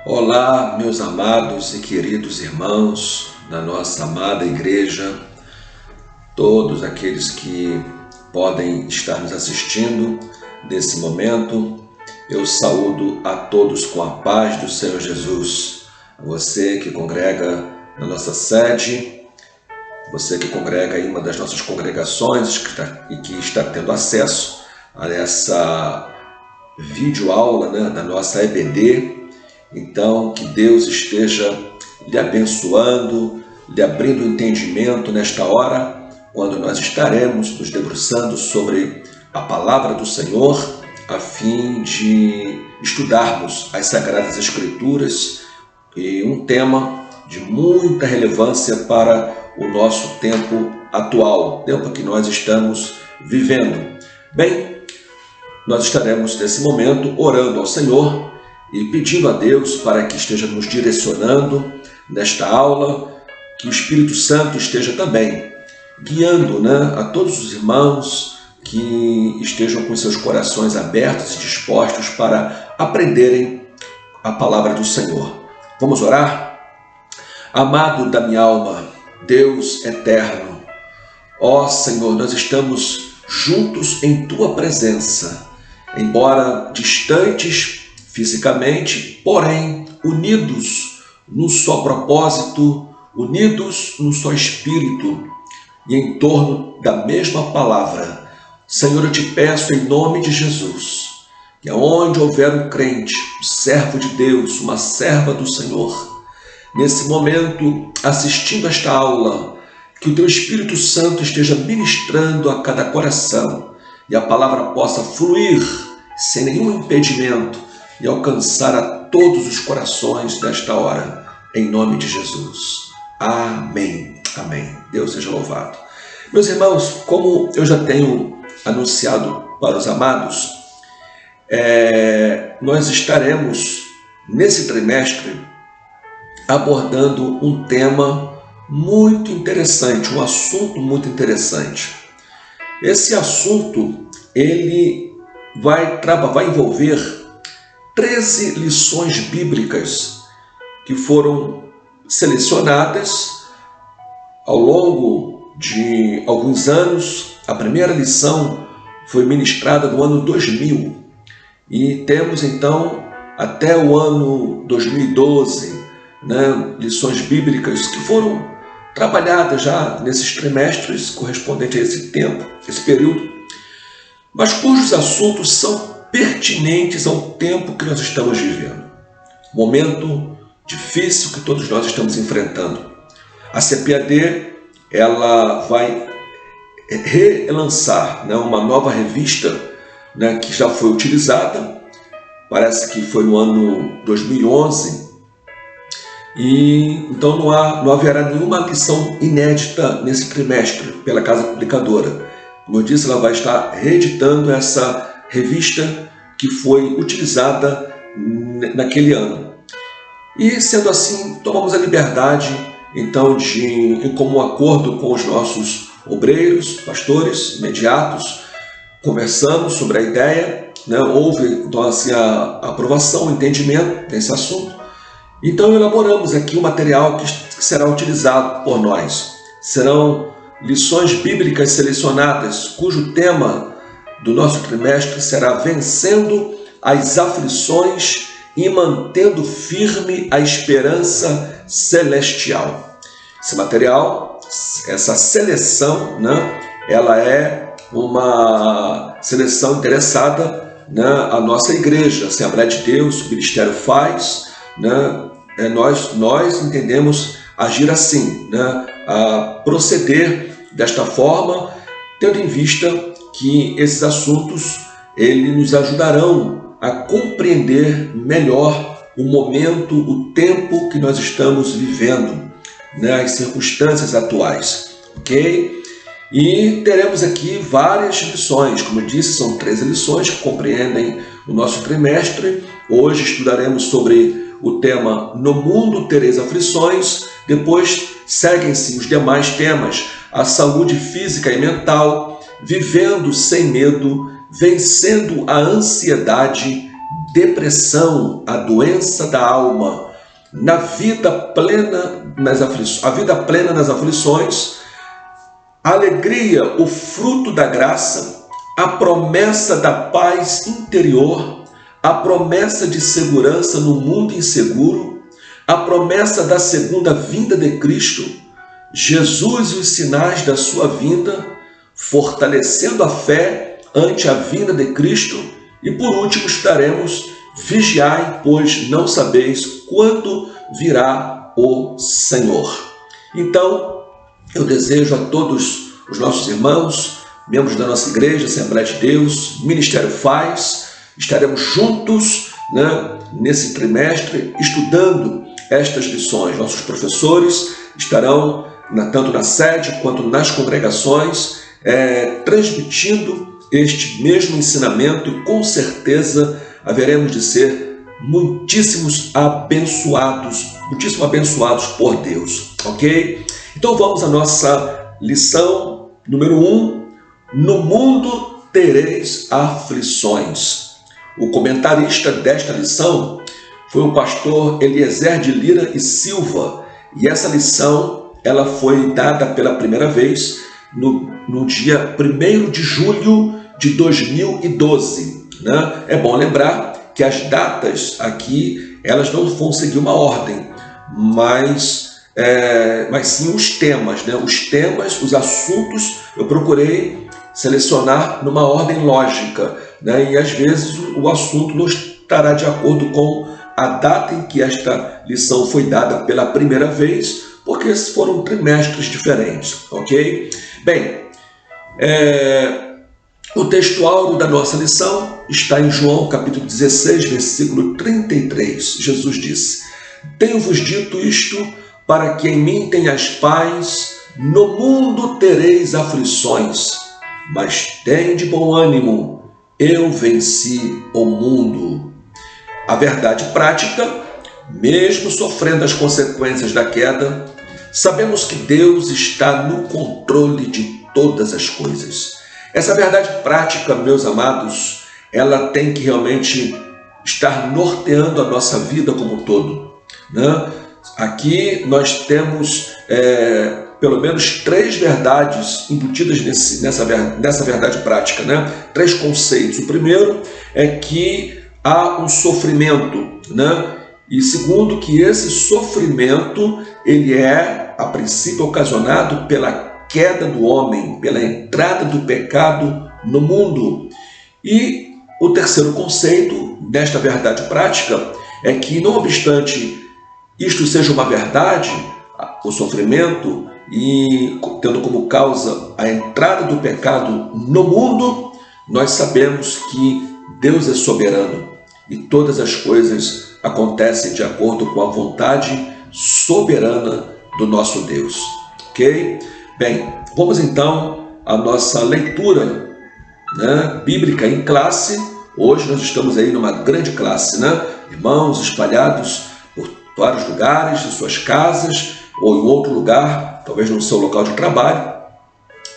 Olá, meus amados e queridos irmãos da nossa amada igreja, todos aqueles que podem estar nos assistindo nesse momento, eu saúdo a todos com a paz do Senhor Jesus. A você que congrega na nossa sede, você que congrega em uma das nossas congregações e que está tendo acesso a essa videoaula, da nossa EBD. Então, que Deus esteja lhe abençoando, lhe abrindo o entendimento nesta hora, quando nós estaremos nos debruçando sobre a palavra do Senhor, a fim de estudarmos as Sagradas Escrituras e um tema de muita relevância para o nosso tempo atual, tempo que nós estamos vivendo. Bem, nós estaremos nesse momento orando ao Senhor e pedindo a Deus para que esteja nos direcionando nesta aula, que o Espírito Santo esteja também guiando a todos os irmãos que estejam com seus corações abertos e dispostos para aprenderem a palavra do Senhor. Vamos orar? Amado da minha alma, Deus eterno, ó Senhor, nós estamos juntos em Tua presença, embora distantes fisicamente, porém unidos num só propósito, unidos num só espírito e em torno da mesma palavra. Senhor, eu te peço em nome de Jesus, que aonde houver um crente, um servo de Deus, uma serva do Senhor, nesse momento, assistindo esta aula, que o Teu Espírito Santo esteja ministrando a cada coração e a palavra possa fluir sem nenhum impedimento e alcançar a todos os corações desta hora, em nome de Jesus. Amém. Amém. Deus seja louvado. Meus irmãos, como eu já tenho anunciado para os amados, nós estaremos, nesse trimestre, abordando um tema muito interessante, um assunto muito interessante. Esse assunto, ele vai envolver 13 lições bíblicas que foram selecionadas ao longo de alguns anos. A primeira lição foi ministrada no ano 2000 e temos então até o ano 2012 lições bíblicas que foram trabalhadas já nesses trimestres correspondentes a esse tempo, esse período, mas cujos assuntos são pertinentes ao tempo que nós estamos vivendo. Momento difícil que todos nós estamos enfrentando. A CPAD, ela vai relançar uma nova revista que já foi utilizada, parece que foi no ano 2011, e então não haverá nenhuma lição inédita nesse trimestre pela casa publicadora. Como eu disse, ela vai estar reeditando essa revista que foi utilizada naquele ano. E sendo assim, tomamos a liberdade, então, em comum acordo com os nossos obreiros, pastores, imediatos, conversamos sobre a ideia, houve então assim a aprovação, o entendimento desse assunto. Então elaboramos aqui um material que será utilizado por nós. Serão lições bíblicas selecionadas, cujo tema do nosso trimestre será Vencendo as Aflições e Mantendo Firme a Esperança Celestial. Esse material, essa seleção, ela é uma seleção interessada à nossa igreja, a Assembleia de Deus, o Ministério faz, nós entendemos agir assim, a proceder desta forma, tendo em vista que esses assuntos eles nos ajudarão a compreender melhor o momento, o tempo que nós estamos vivendo, as circunstâncias atuais, ok? E teremos aqui várias lições, como eu disse, são 13 lições que compreendem o nosso trimestre. Hoje estudaremos sobre o tema No Mundo Tereis Aflições, depois seguem-se os demais temas, a saúde física e mental, vivendo sem medo, vencendo a ansiedade, depressão, a doença da alma, a vida plena nas aflições, a alegria, o fruto da graça, a promessa da paz interior, a promessa de segurança no mundo inseguro, a promessa da segunda vinda de Cristo, Jesus e os sinais da sua vinda, fortalecendo a fé ante a vinda de Cristo, e por último estaremos: vigiai, pois não sabeis quando virá o Senhor. Então, eu desejo a todos os nossos irmãos, membros da nossa igreja, Assembleia de Deus, Ministério Faz, estaremos juntos, nesse trimestre, estudando estas lições. Nossos professores estarão, tanto na sede quanto nas congregações, transmitindo este mesmo ensinamento, e com certeza haveremos de ser muitíssimo abençoados por Deus, ok? Então vamos à nossa lição número 1. No mundo tereis aflições. O comentarista desta lição foi o pastor Eliezer de Lira e Silva, e essa lição ela foi dada pela primeira vez no dia 1º de julho de 2012. É bom lembrar que as datas aqui, elas não vão seguir uma ordem, mas sim os temas. Os temas, os assuntos, eu procurei selecionar numa ordem lógica, e às vezes o assunto não estará de acordo com a data em que esta lição foi dada pela primeira vez, porque foram trimestres diferentes, ok? Bem, o texto áureo da nossa lição está em João capítulo 16, versículo 33. Jesus disse: tenho-vos dito isto para que em mim tenhas paz, no mundo tereis aflições, mas tende bom ânimo, eu venci o mundo. A verdade prática: mesmo sofrendo as consequências da queda, sabemos que Deus está no controle de todas as coisas. Essa verdade prática, meus amados, ela tem que realmente estar norteando a nossa vida como um todo. Aqui nós temos pelo menos 3 verdades embutidas nessa verdade prática, 3 conceitos. O primeiro é que há um sofrimento, e segundo, que esse sofrimento ele é, a princípio, ocasionado pela queda do homem, pela entrada do pecado no mundo. E o terceiro conceito desta verdade prática é que, não obstante isto seja uma verdade, o sofrimento, e tendo como causa a entrada do pecado no mundo, nós sabemos que Deus é soberano e todas as coisas acontecem de acordo com a vontade soberana do nosso Deus, ok? Bem, vamos então à nossa leitura bíblica em classe. Hoje nós estamos aí numa grande classe, irmãos espalhados por vários lugares, em suas casas ou em outro lugar, talvez no seu local de trabalho.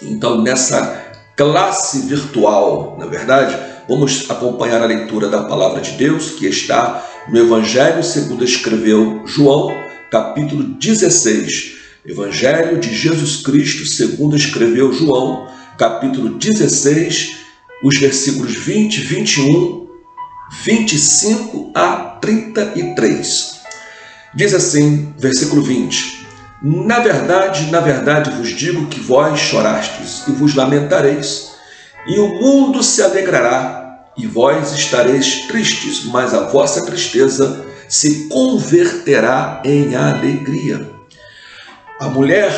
Então, nessa classe virtual, na verdade, vamos acompanhar a leitura da Palavra de Deus, que está no Evangelho segundo escreveu João, capítulo 16. Evangelho de Jesus Cristo segundo escreveu João, capítulo 16, os versículos 20, 21, 25 a 33. Diz assim, versículo 20: na verdade vos digo que vós chorastes e vos lamentareis, e o mundo se alegrará, e vós estareis tristes, mas a vossa tristeza se converterá em alegria. A mulher,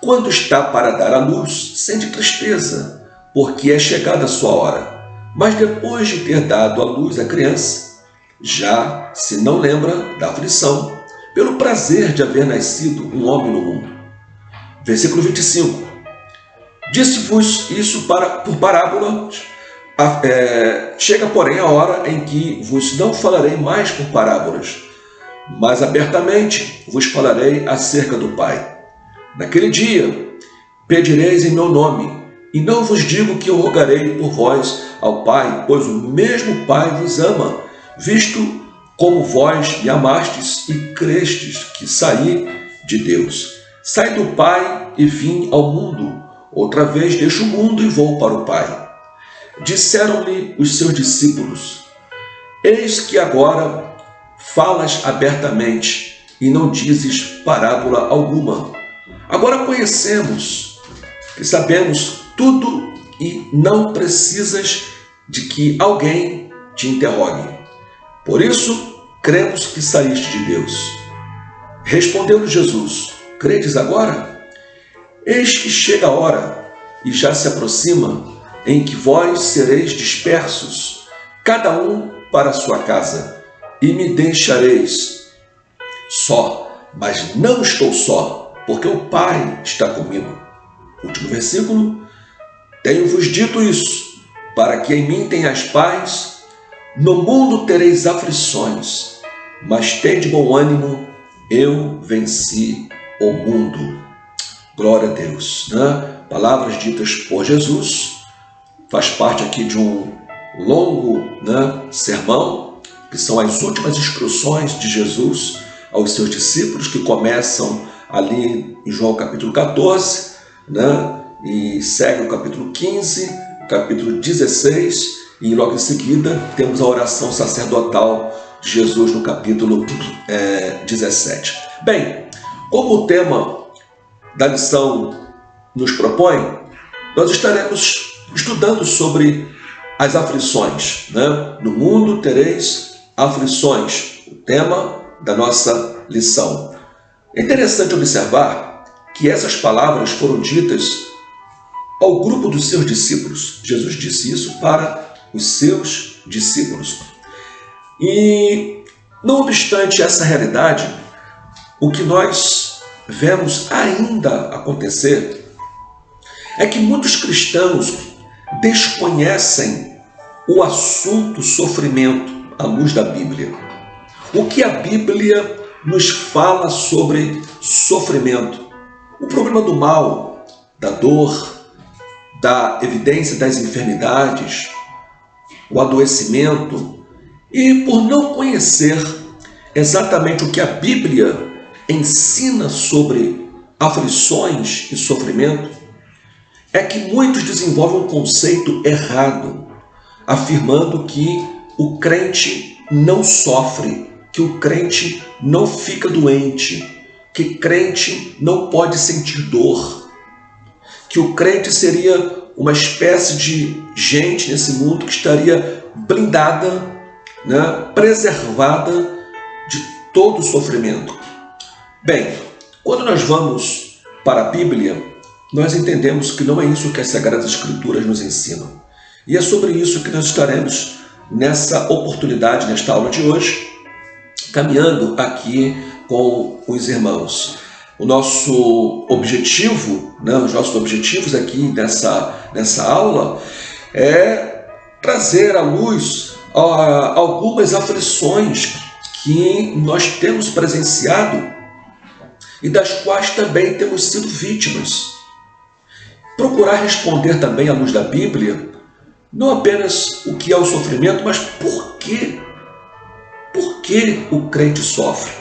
quando está para dar à luz, sente tristeza, porque é chegada a sua hora. Mas depois de ter dado à luz a criança, já se não lembra da aflição, pelo prazer de haver nascido um homem no mundo. Versículo 25. Disse-vos isso por parábolas. Chega, porém, a hora em que vos não falarei mais por parábolas, mas abertamente vos falarei acerca do Pai. Naquele dia pedireis em meu nome, e não vos digo que eu rogarei por vós ao Pai, pois o mesmo Pai vos ama, visto como vós me amastes e crestes que saí de Deus. Saí do Pai e vim ao mundo. Outra vez deixo o mundo e vou para o Pai. Disseram-lhe os seus discípulos: eis que agora falas abertamente e não dizes parábola alguma. Agora conhecemos que sabemos tudo e não precisas de que alguém te interrogue. Por isso, cremos que saíste de Deus. Respondeu-lhe Jesus: credes agora? Eis que chega a hora, e já se aproxima, em que vós sereis dispersos, cada um para a sua casa, e me deixareis só. Mas não estou só, porque o Pai está comigo. Último versículo. Tenho-vos dito isso, para que em mim tenhas paz. No mundo tereis aflições, mas tende bom ânimo, eu venci o mundo. Glória a Deus, né? Palavras ditas por Jesus, faz parte aqui de um longo, né, sermão, que são as últimas instruções de Jesus aos seus discípulos, que começam ali em João capítulo 14, né, e segue o capítulo 15, o capítulo 16, e logo em seguida temos a oração sacerdotal de Jesus no capítulo 17. Bem, como o tema da lição nos propõe, nós estaremos estudando sobre as aflições, né? No mundo tereis aflições, o tema da nossa lição. É interessante observar que essas palavras foram ditas ao grupo dos seus discípulos. Jesus disse isso para os seus discípulos. E, não obstante essa realidade, o que nós vemos ainda acontecer é que muitos cristãos desconhecem o assunto sofrimento à luz da Bíblia. O que a Bíblia nos fala sobre sofrimento? O problema do mal, da dor, da evidência das enfermidades, o adoecimento, e por não conhecer exatamente o que a Bíblia ensina sobre aflições e sofrimento, é que muitos desenvolvem um conceito errado, afirmando que o crente não sofre, que o crente não fica doente, que crente não pode sentir dor, que o crente seria uma espécie de gente nesse mundo que estaria blindada, né, preservada de todo o sofrimento. Bem, quando nós vamos para a Bíblia, nós entendemos que não é isso que as Sagradas Escrituras nos ensinam. E é sobre isso que nós estaremos nessa oportunidade, nesta aula de hoje, caminhando aqui com os irmãos. O nosso objetivo, né, os nossos objetivos aqui nessa aula é trazer à luz algumas aflições que nós temos presenciado e das quais também temos sido vítimas. Procurar responder também à luz da Bíblia, não apenas o que é o sofrimento, mas por quê? Por que o crente sofre?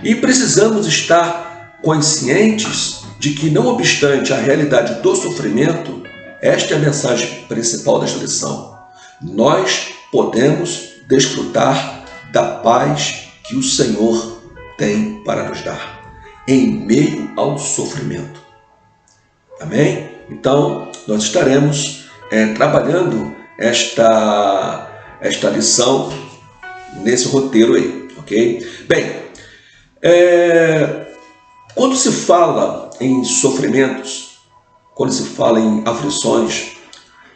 E precisamos estar conscientes de que, não obstante a realidade do sofrimento, esta é a mensagem principal desta lição. Nós podemos desfrutar da paz que o Senhor tem para nos dar em meio ao sofrimento. Amém? Então, nós estaremos trabalhando esta lição nesse roteiro aí, ok? Bem, quando se fala em sofrimentos, quando se fala em aflições,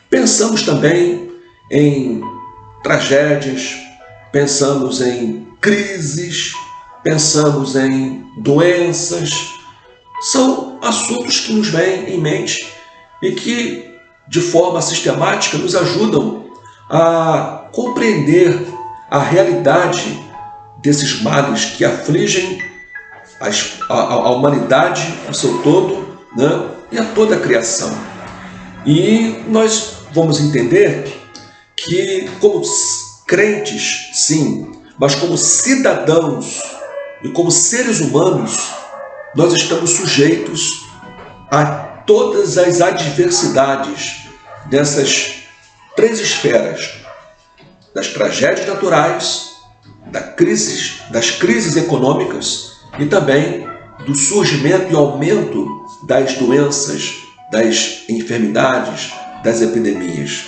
pensamos também em tragédias, pensamos em crises, pensamos em doenças. São assuntos que nos vêm em mente e que, de forma sistemática, nos ajudam a compreender a realidade desses males que afligem a humanidade no seu todo, né, e a toda a criação. E nós vamos entender que, como crentes, sim, mas como cidadãos e como seres humanos, nós estamos sujeitos a todas as adversidades dessas três esferas: das tragédias naturais, das crises econômicas e também do surgimento e aumento das doenças, das enfermidades, das epidemias.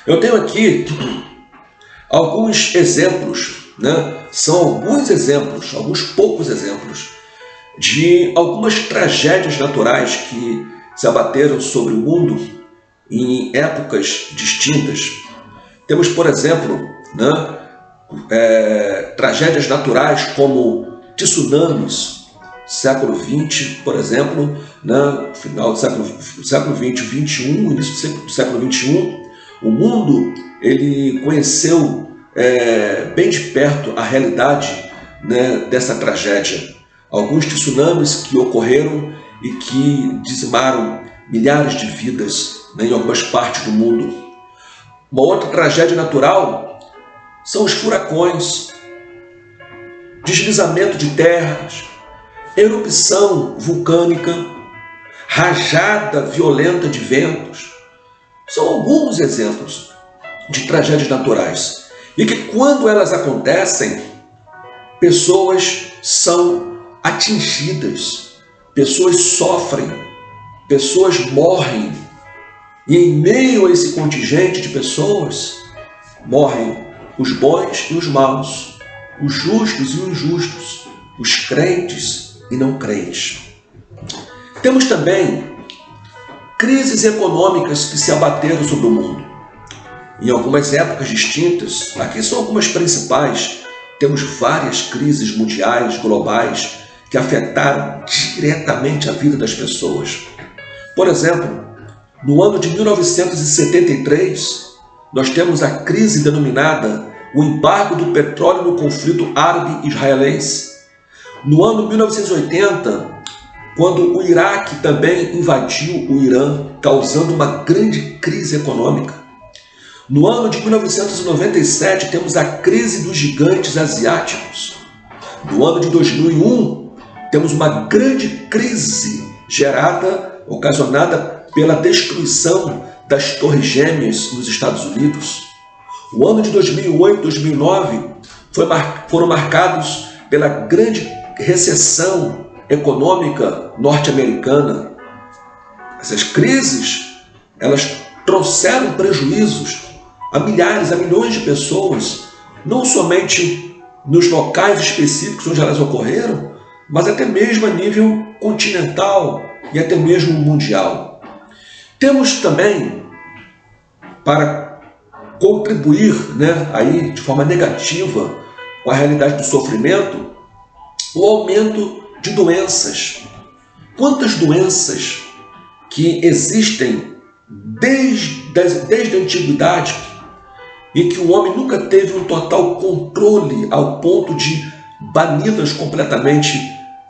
Eu tenho aqui alguns exemplos, São alguns exemplos, alguns poucos exemplos, de algumas tragédias naturais que se abateram sobre o mundo em épocas distintas. Temos, por exemplo, tragédias naturais como tsunamis, século XX, por exemplo, final do século XX, XXI, início do século XXI, o mundo ele conheceu bem de perto a realidade dessa tragédia. Alguns tsunamis que ocorreram e que dizimaram milhares de vidas em algumas partes do mundo. Uma outra tragédia natural são os furacões, deslizamento de terras, erupção vulcânica, rajada violenta de ventos. São alguns exemplos de tragédias naturais. E que quando elas acontecem, pessoas são atingidas, pessoas sofrem, pessoas morrem. E em meio a esse contingente de pessoas, morrem os bons e os maus, os justos e os injustos, os crentes e não crentes. Temos também crises econômicas que se abateram sobre o mundo. Em algumas épocas distintas, aqui são algumas principais, temos várias crises mundiais, globais, que afetaram diretamente a vida das pessoas. Por exemplo, no ano de 1973, nós temos a crise denominada o embargo do petróleo no conflito árabe-israelense. No ano 1980, quando o Iraque também invadiu o Irã, causando uma grande crise econômica. No ano de 1997, temos a crise dos gigantes asiáticos. No ano de 2001, temos uma grande crise ocasionada pela destruição das Torres Gêmeas nos Estados Unidos. O ano de 2008 e 2009 foram marcados pela grande recessão econômica norte-americana. Essas crises, elas trouxeram prejuízos a milhares, a milhões de pessoas, não somente nos locais específicos onde elas ocorreram, mas até mesmo a nível continental e até mesmo mundial. Temos também, para contribuir aí de forma negativa com a realidade do sofrimento, o aumento de doenças. Quantas doenças que existem desde a antiguidade e que o homem nunca teve um total controle ao ponto de bani-las completamente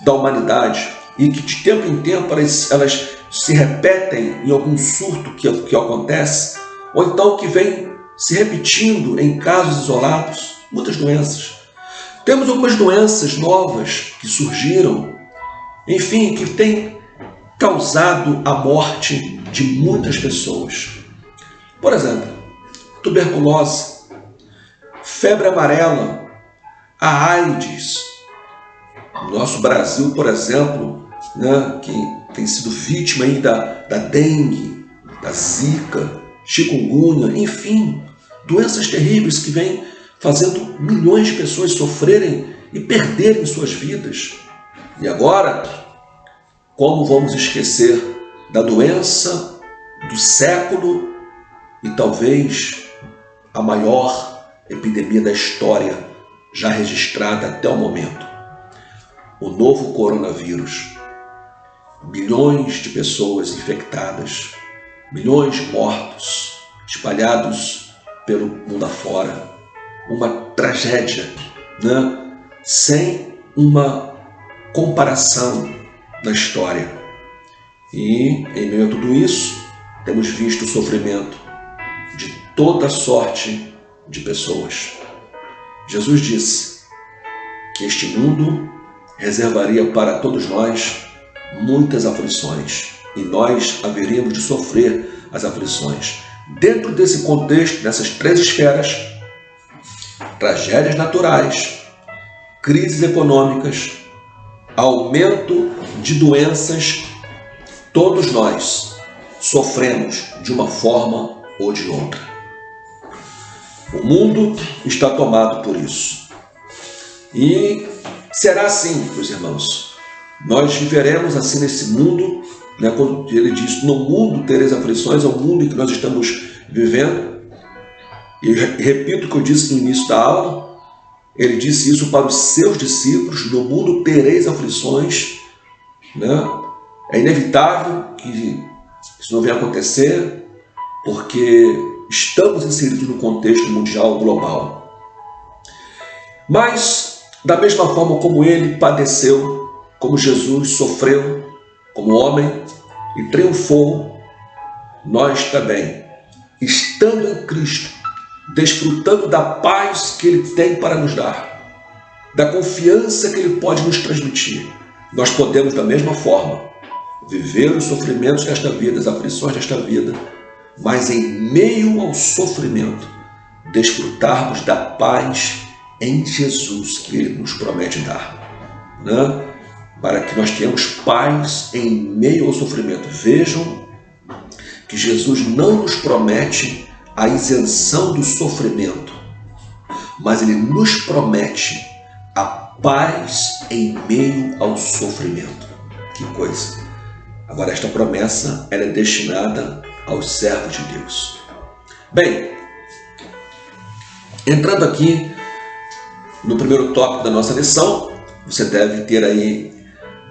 da humanidade e que de tempo em tempo elas se repetem em algum surto que acontece, ou então que vem se repetindo em casos isolados, muitas doenças. Temos algumas doenças novas que surgiram, enfim, que têm causado a morte de muitas pessoas. Por exemplo, tuberculose, febre amarela, a AIDS. No nosso Brasil, por exemplo, que tem sido vítima aí da dengue, da zika, chikungunya, enfim, doenças terríveis que vêm fazendo milhões de pessoas sofrerem e perderem suas vidas. E agora, como vamos esquecer da doença do século e talvez a maior epidemia da história já registrada até o momento? O novo coronavírus. Milhões de pessoas infectadas, milhões de mortos espalhados pelo mundo afora. Uma tragédia, sem uma comparação na história. E, em meio a tudo isso, temos visto o sofrimento de toda sorte de pessoas. Jesus disse que este mundo reservaria para todos nós muitas aflições e nós haveríamos de sofrer as aflições. Dentro desse contexto, nessas três esferas, tragédias naturais, crises econômicas, aumento de doenças, todos nós sofremos de uma forma ou de outra. O mundo está tomado por isso. E será assim, meus irmãos. Nós viveremos assim nesse mundo, né? Quando ele diz, no mundo tereis aflições, é o mundo em que nós estamos vivendo. E repito o que eu disse no início da aula, ele disse isso para os seus discípulos, no mundo tereis aflições, né? É inevitável que isso não venha acontecer, porque estamos inseridos no contexto mundial global. Mas, da mesma forma como ele padeceu, como Jesus sofreu como homem e triunfou, nós também, estando em Cristo, desfrutando da paz que Ele tem para nos dar, da confiança que Ele pode nos transmitir, nós podemos, da mesma forma, viver os sofrimentos desta vida, as aflições desta vida, mas em meio ao sofrimento, desfrutarmos da paz em Jesus que Ele nos promete dar, né? Para que nós tenhamos paz em meio ao sofrimento. Vejam que Jesus não nos promete a isenção do sofrimento, mas Ele nos promete a paz em meio ao sofrimento. Que coisa! Agora, esta promessa ela é destinada aos servos de Deus. Bem, entrando aqui no primeiro tópico da nossa lição, você deve ter aí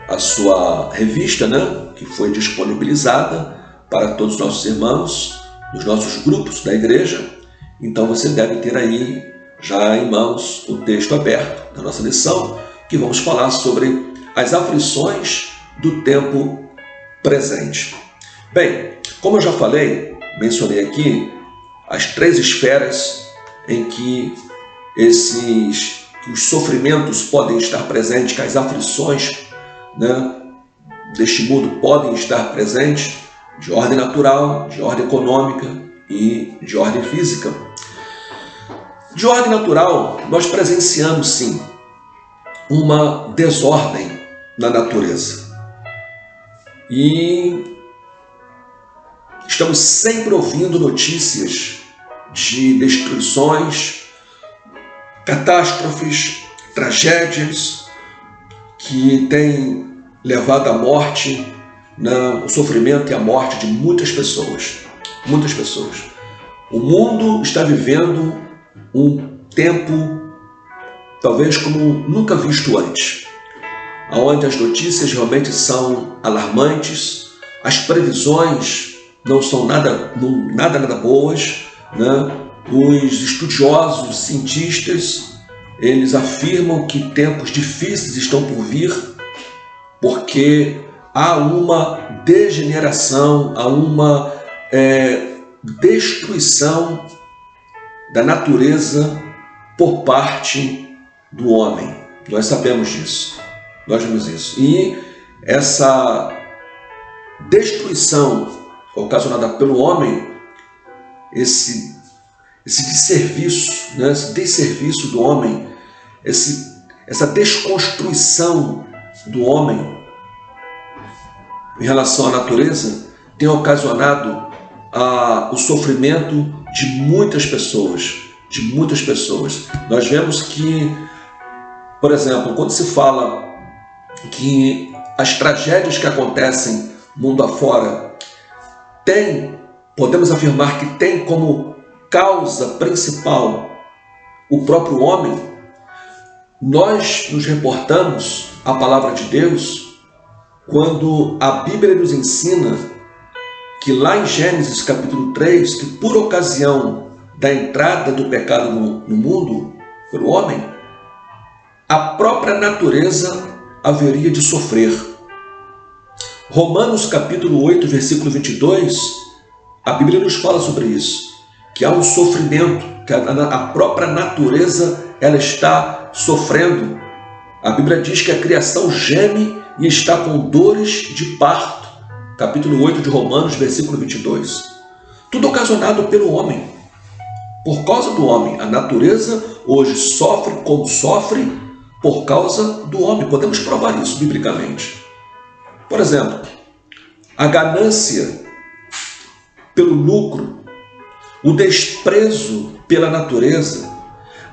a sua revista, né, que foi disponibilizada para todos os nossos irmãos, nos nossos grupos da igreja. Então você deve ter aí já em mãos o texto aberto da nossa lição, que vamos falar sobre as aflições do tempo presente. Bem, como eu já falei, mencionei aqui as três esferas em que os sofrimentos podem estar presentes, que as aflições, né, deste mundo podem estar presentes, de ordem natural, de ordem econômica e de ordem física. De ordem natural, nós presenciamos sim uma desordem na natureza. E estamos sempre ouvindo notícias de destruições, catástrofes, tragédias que têm levado à morte, o sofrimento e a morte de muitas pessoas. Muitas pessoas. O mundo está vivendo um tempo talvez como nunca visto antes, onde as notícias realmente são alarmantes, as previsões não são nada boas, né? Os estudiosos, cientistas, eles afirmam que tempos difíceis estão por vir, porque há uma degeneração, há uma destruição da natureza por parte do homem. Nós sabemos disso, nós vemos isso. E essa destruição ocasionada pelo homem, esse desserviço, né? Esse desserviço do homem, essa desconstrução do homem em relação à natureza, tem ocasionado o sofrimento de muitas pessoas, Nós vemos que, por exemplo, quando se fala que as tragédias que acontecem mundo afora podemos afirmar que tem como causa principal o próprio homem, nós nos reportamos à palavra de Deus quando a Bíblia nos ensina que lá em Gênesis capítulo 3, que por ocasião da entrada do pecado no mundo pelo homem, a própria natureza haveria de sofrer. Romanos capítulo 8, versículo 22, a Bíblia nos fala sobre isso, que há um sofrimento que a própria natureza ela está sofrendo. A Bíblia diz que a criação geme e está com dores de parto. Capítulo 8 de Romanos, versículo 22. Tudo ocasionado pelo homem. Por causa do homem. A natureza hoje sofre como sofre por causa do homem. Podemos provar isso biblicamente. Por exemplo, a ganância pelo lucro, o desprezo pela natureza,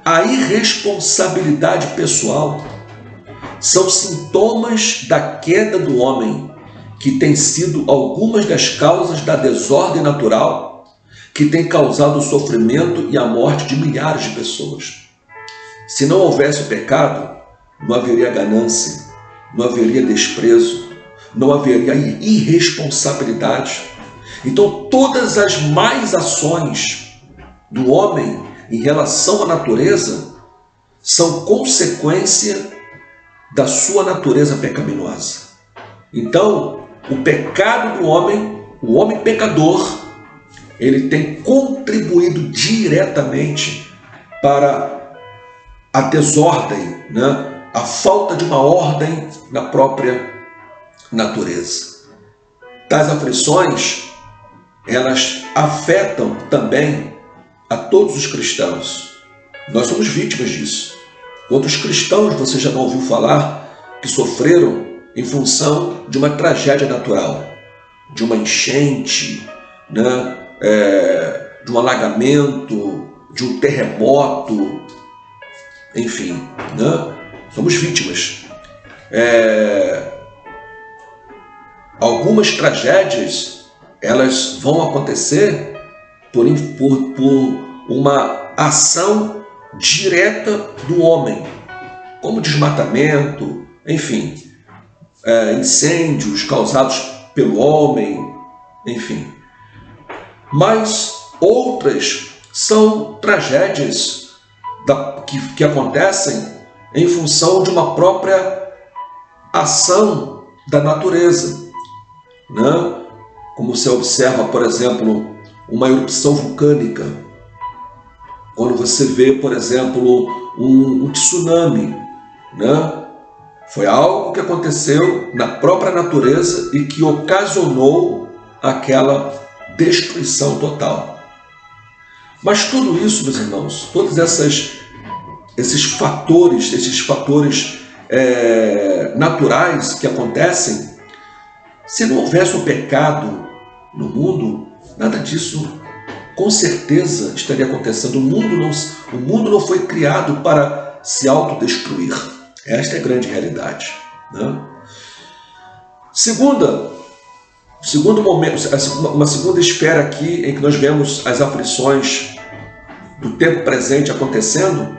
a irresponsabilidade pessoal são sintomas da queda do homem, que tem sido algumas das causas da desordem natural que tem causado o sofrimento e a morte de milhares de pessoas. Se não houvesse o pecado, não haveria ganância, não haveria desprezo, não haveria irresponsabilidade. Então, todas as más ações do homem em relação à natureza são consequência da sua natureza pecaminosa. Então, o pecado do homem, o homem pecador, ele tem contribuído diretamente para a desordem, a falta de uma ordem na própria natureza. Tais aflições, elas afetam também a todos os cristãos. Nós somos vítimas disso. Quantos cristãos você já não ouviu falar que sofreram em função de uma tragédia natural, de uma enchente, de um alagamento, de um terremoto, enfim, somos vítimas. Algumas tragédias elas vão acontecer por uma ação direta do homem, como desmatamento, enfim, incêndios causados pelo homem, enfim. Mas outras são tragédias que acontecem em função de uma própria ação da natureza, Como você observa, por exemplo, uma erupção vulcânica. Quando você vê, por exemplo, um tsunami, Foi algo que aconteceu na própria natureza e que ocasionou aquela destruição total. Mas tudo isso, meus irmãos, todos esses fatores naturais que acontecem, se não houvesse o pecado no mundo, nada disso com certeza estaria acontecendo. O mundo não foi criado para se autodestruir. Esta é a grande realidade. Segundo momento, uma segunda esfera aqui em que nós vemos as aflições do tempo presente acontecendo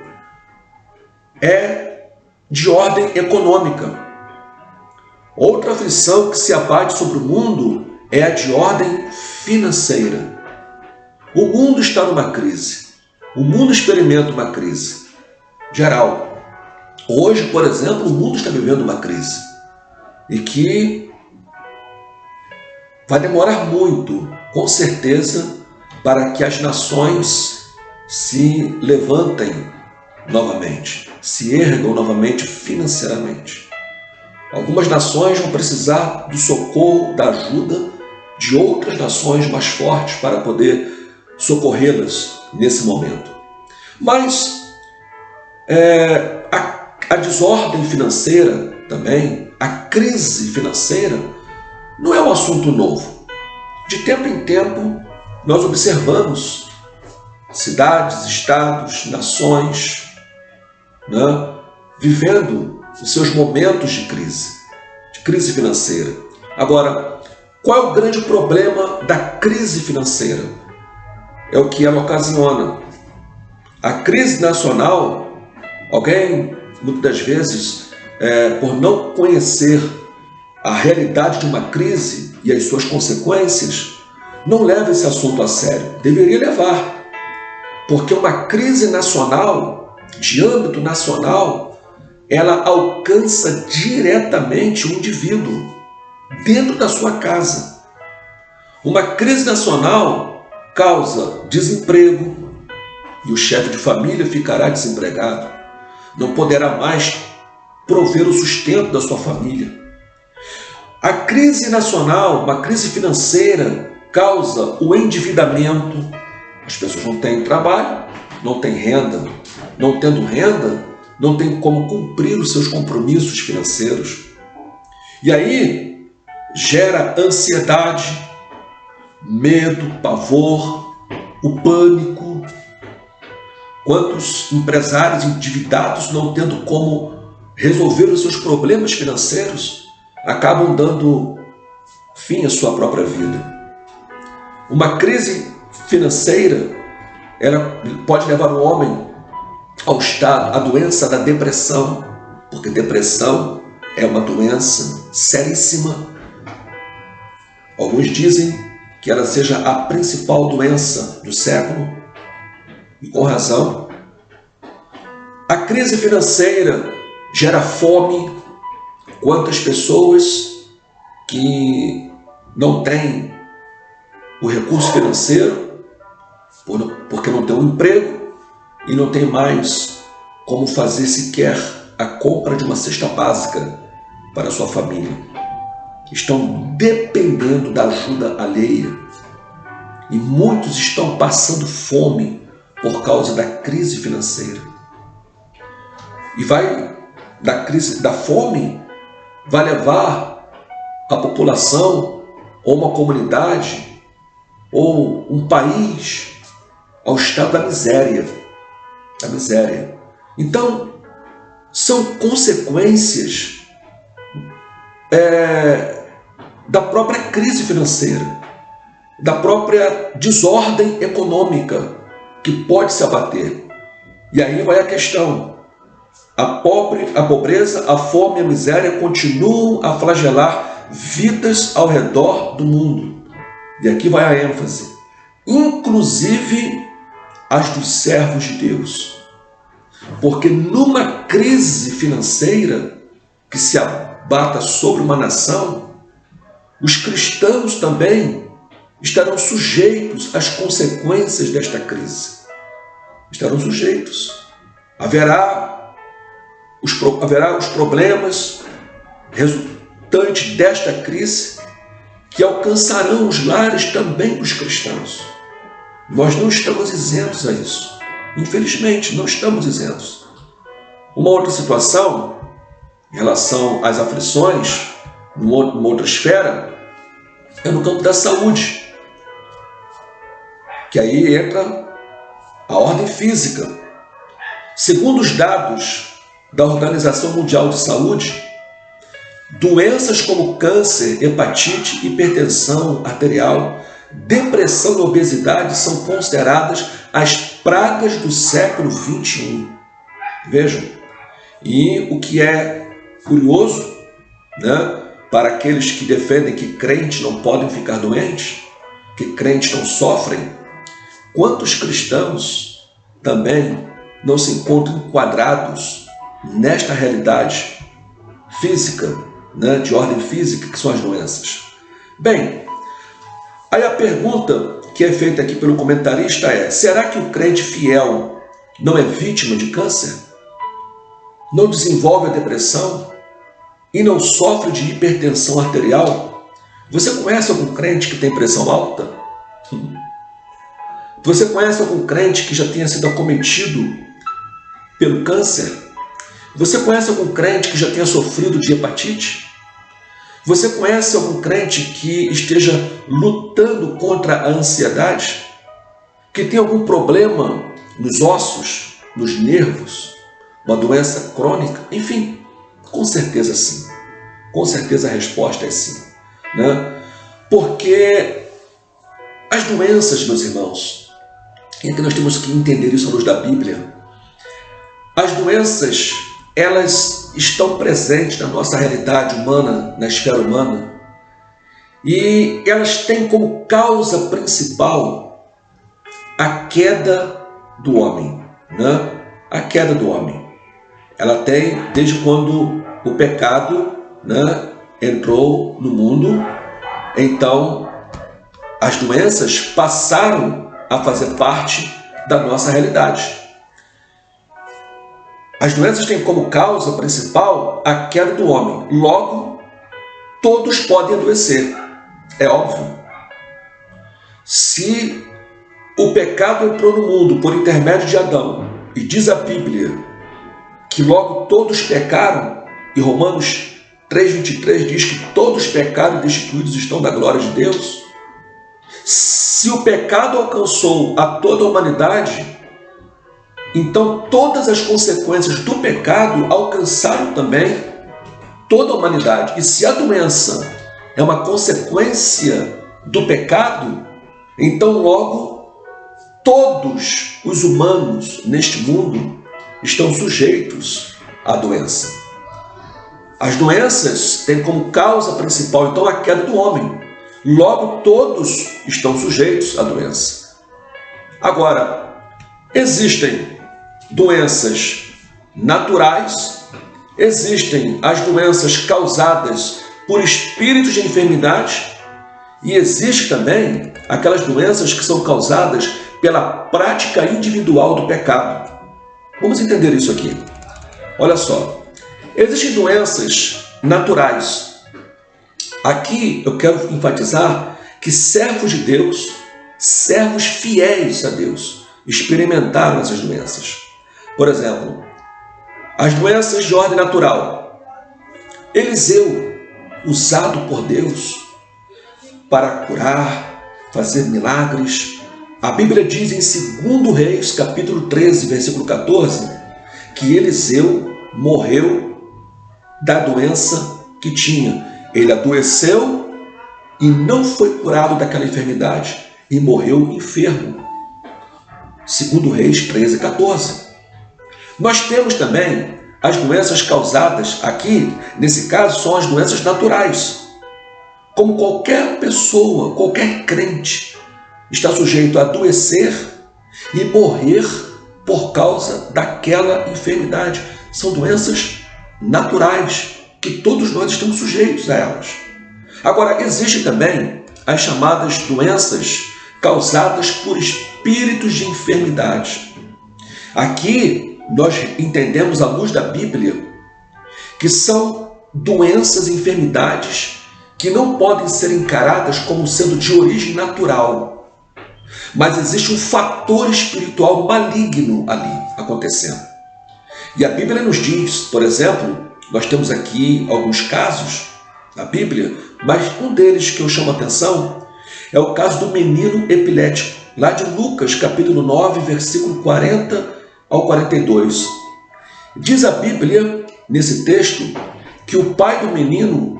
é de ordem econômica. Outra aflição que se abate sobre o mundo é a de ordem financeira. O mundo está numa crise. O mundo experimenta uma crise geral. Hoje, por exemplo, o mundo está vivendo uma crise e que vai demorar muito, com certeza, para que as nações se levantem novamente, se ergam novamente financeiramente. Algumas nações vão precisar do socorro, da ajuda de outras nações mais fortes para poder socorrê-las nesse momento. Mas a desordem financeira também, a crise financeira, não é um assunto novo. De tempo em tempo, nós observamos cidades, estados, nações, vivendo os seus momentos de crise financeira. Agora, qual é o grande problema da crise financeira? É o que ela ocasiona. A crise nacional, alguém, muitas das vezes, por não conhecer a realidade de uma crise e as suas consequências, não leva esse assunto a sério. Deveria levar, porque uma crise nacional, de âmbito nacional, ela alcança diretamente o indivíduo, dentro da sua casa. Uma crise nacional causa desemprego, E o chefe de família ficará desempregado, não poderá mais prover o sustento da sua família. A crise nacional, uma crise financeira, causa o endividamento. As pessoas não têm trabalho, não têm renda. Não tendo renda, não tem como cumprir os seus compromissos financeiros. E aí gera ansiedade, medo, pavor, o pânico. Quantos empresários endividados, não tendo como resolver os seus problemas financeiros, acabam dando fim à sua própria vida. Uma crise financeira, ela pode levar o homem ao estado, à doença da depressão, porque depressão é uma doença seríssima. Alguns dizem que ela seja a principal doença do século, e com razão. A crise financeira gera fome. Quantas pessoas que não têm o recurso financeiro porque não tem um emprego e não tem mais como fazer sequer a compra de uma cesta básica para a sua família. Estão dependendo da ajuda alheia e muitos estão passando fome por causa da crise financeira. E da crise da fome vai levar a população ou uma comunidade ou um país ao estado da miséria. Da miséria. Então, são consequências da própria crise financeira, da própria desordem econômica que pode se abater. E aí vai a questão. A pobreza, a fome e a miséria continuam a flagelar vidas ao redor do mundo. E aqui vai a ênfase. Inclusive as dos servos de Deus. Porque numa crise financeira que se abata sobre uma nação, os cristãos também estarão sujeitos às consequências desta crise. Estarão sujeitos. Haverá os problemas resultantes desta crise que alcançarão os lares também dos cristãos. Nós não estamos isentos a isso. Infelizmente, não estamos isentos. Uma outra situação, em relação às aflições, numa outra esfera, é no campo da saúde. Que aí entra a ordem física. Segundo os dados da Organização Mundial de Saúde, doenças como câncer, hepatite, hipertensão arterial, depressão e obesidade são consideradas as pragas do século XXI. Vejam, e o que é curioso, né, para aqueles que defendem que crentes não podem ficar doentes, que crentes não sofrem, quantos cristãos também não se encontram enquadrados nesta realidade física, né, de ordem física, que são as doenças. Bem, aí a pergunta que é feita aqui pelo comentarista é: será que o crente fiel não é vítima de câncer? Não desenvolve a depressão? E não sofre de hipertensão arterial? Você conhece algum crente que tem pressão alta? Você conhece algum crente que já tenha sido acometido pelo câncer? Você conhece algum crente que já tenha sofrido de hepatite? Você conhece algum crente que esteja lutando contra a ansiedade? Que tem algum problema nos ossos, nos nervos, uma doença crônica? Enfim, com certeza sim. Com certeza a resposta é sim, né? Porque as doenças, meus irmãos, e aqui nós temos que entender isso à luz da Bíblia, as doenças, elas estão presentes na nossa realidade humana, na esfera humana, e elas têm como causa principal a queda do homem, né? A queda do homem. Ela tem desde quando o pecado, né, entrou no mundo. Então as doenças passaram a fazer parte da nossa realidade. As doenças têm como causa principal a queda do homem. Logo, todos podem adoecer. É óbvio. Se o pecado entrou no mundo por intermédio de Adão, e diz a Bíblia que logo todos pecaram, e Romanos 3,23 diz que todos pecaram e destituídos estão da glória de Deus. Se o pecado alcançou a toda a humanidade, então todas as consequências do pecado alcançaram também toda a humanidade. E se a doença é uma consequência do pecado, então logo todos os humanos neste mundo estão sujeitos à doença. As doenças têm como causa principal, então, a queda do homem. Logo, todos estão sujeitos à doença. Agora, existem doenças naturais, existem as doenças causadas por espíritos de enfermidade e existe também aquelas doenças que são causadas pela prática individual do pecado. Vamos entender isso aqui. Olha só, existem doenças naturais. Aqui eu quero enfatizar que servos de Deus, servos fiéis a Deus, experimentaram essas doenças. Por exemplo, as doenças de ordem natural. Eliseu, usado por Deus para curar, fazer milagres. A Bíblia diz em 2 Reis, capítulo 13, versículo 14, que Eliseu morreu da doença que tinha. Ele adoeceu e não foi curado daquela enfermidade e morreu enfermo. 2 Reis 13, 14. Nós temos também as doenças causadas aqui, nesse caso, são as doenças naturais. Como qualquer pessoa, qualquer crente, está sujeito a adoecer e morrer por causa daquela enfermidade. São doenças naturais, que todos nós estamos sujeitos a elas. Agora, existem também as chamadas doenças causadas por espíritos de enfermidade. Aqui, nós entendemos à luz da Bíblia que são doenças e enfermidades que não podem ser encaradas como sendo de origem natural, mas existe um fator espiritual maligno ali acontecendo. E a Bíblia nos diz, por exemplo, nós temos aqui alguns casos na Bíblia, mas um deles que eu chamo a atenção é o caso do menino epilético, lá de Lucas, capítulo 9, versículo 40 ao 42. Diz a Bíblia, nesse texto, que o pai do menino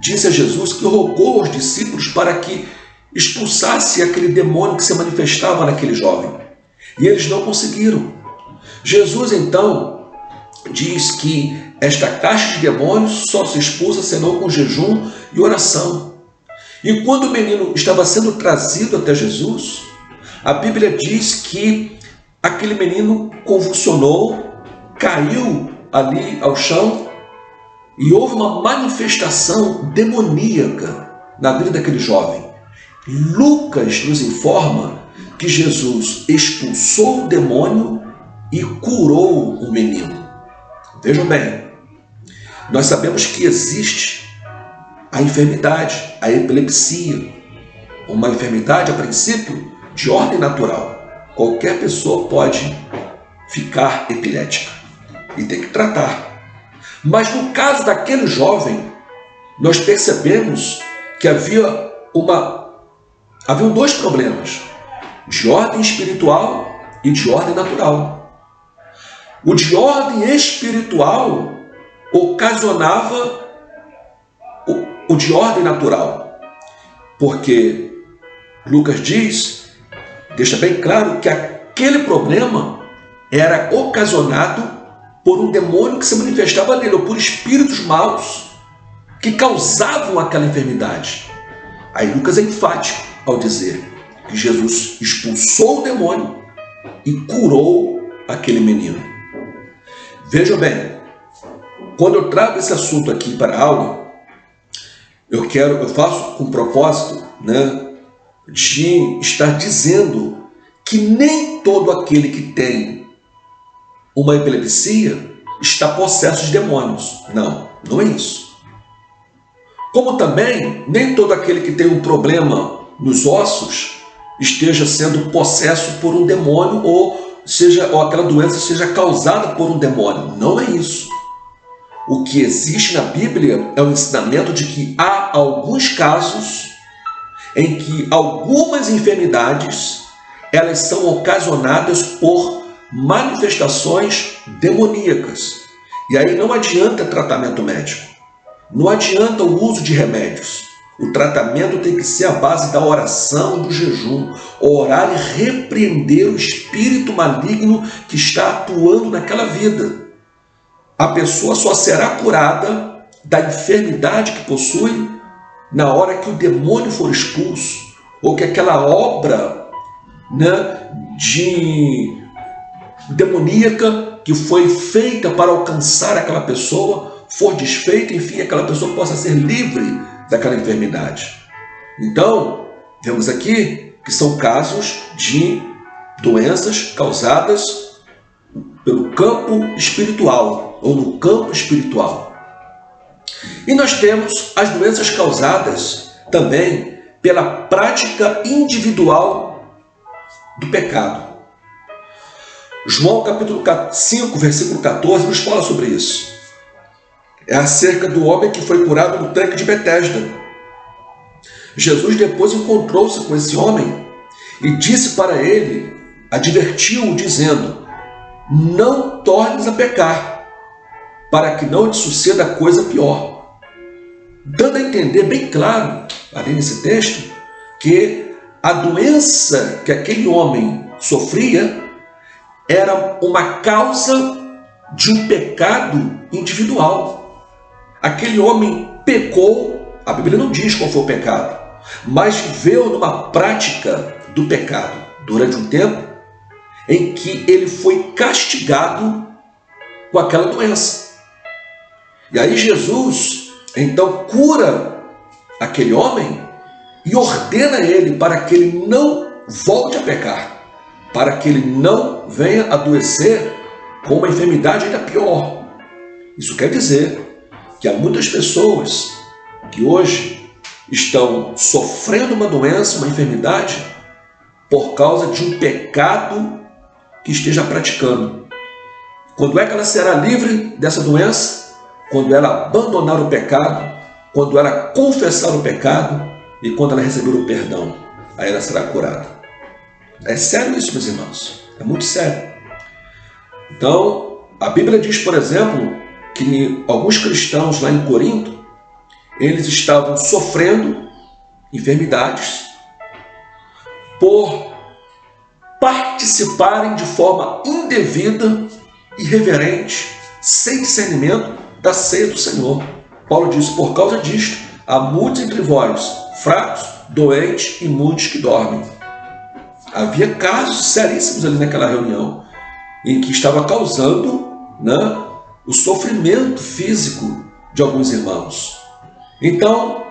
disse a Jesus que rogou aos discípulos para que expulsasse aquele demônio que se manifestava naquele jovem. E eles não conseguiram. Jesus, então, diz que esta caixa de demônios só se expulsa senão com jejum e oração. E quando o menino estava sendo trazido até Jesus, a Bíblia diz que aquele menino convulsionou, caiu ali ao chão e houve uma manifestação demoníaca na vida daquele jovem. Lucas nos informa que Jesus expulsou o demônio e curou o menino. Vejam bem, nós sabemos que existe a enfermidade, a epilepsia, uma enfermidade, a princípio, de ordem natural. Qualquer pessoa pode ficar epilética e tem que tratar. Mas no caso daquele jovem, nós percebemos que haviam dois problemas, de ordem espiritual e de ordem natural. O de ordem espiritual ocasionava o de ordem natural, porque Lucas deixa bem claro que aquele problema era ocasionado por um demônio que se manifestava nele, ou por espíritos maus que causavam aquela enfermidade. Aí Lucas é enfático ao dizer que Jesus expulsou o demônio e curou aquele menino. Vejam bem, quando eu trago esse assunto aqui para a aula, eu faço com propósito, de estar dizendo que nem todo aquele que tem uma epilepsia está possesso de demônios. Não, não é isso. Como também nem todo aquele que tem um problema nos ossos esteja sendo possesso por um demônio ou aquela doença seja causada por um demônio. Não é isso. O que existe na Bíblia é o ensinamento de que há alguns casos em que algumas enfermidades elas são ocasionadas por manifestações demoníacas. E aí não adianta tratamento médico, não adianta o uso de remédios. O tratamento tem que ser a base da oração, do jejum, orar e repreender o espírito maligno que está atuando naquela vida. A pessoa só será curada da enfermidade que possui na hora que o demônio for expulso, ou que aquela obra, demoníaca que foi feita para alcançar aquela pessoa for desfeita, enfim, aquela pessoa possa ser livre daquela enfermidade. Então, vemos aqui que são casos de doenças causadas pelo campo espiritual, ou no campo espiritual. E nós temos as doenças causadas também pela prática individual do pecado. João capítulo 5, versículo 14, nos fala sobre isso. É acerca do homem que foi curado no tanque de Betesda. Jesus depois encontrou-se com esse homem e disse para ele, advertiu-o dizendo: não tornes a pecar, para que não te suceda coisa pior. Dando a entender bem claro, ali nesse texto, que a doença que aquele homem sofria era uma causa de um pecado individual. Aquele homem pecou, a Bíblia não diz qual foi o pecado, mas viveu numa prática do pecado durante um tempo em que ele foi castigado com aquela doença. E aí Jesus, então, cura aquele homem e ordena ele para que ele não volte a pecar, para que ele não venha adoecer com uma enfermidade ainda pior. Isso quer dizer que há muitas pessoas que hoje estão sofrendo uma doença, uma enfermidade, por causa de um pecado que esteja praticando. Quando é que ela será livre dessa doença? Quando ela abandonar o pecado, quando ela confessar o pecado e quando ela receber o perdão, aí ela será curada. É sério isso, meus irmãos? É muito sério. Então, a Bíblia diz, por exemplo, que alguns cristãos lá em Corinto, eles estavam sofrendo enfermidades por participarem de forma indevida, irreverente, sem discernimento da ceia do Senhor. Paulo diz: por causa disto, há muitos entre vós, fracos, doentes e muitos que dormem. Havia casos seríssimos ali naquela reunião, em que estava causando, o sofrimento físico de alguns irmãos. Então,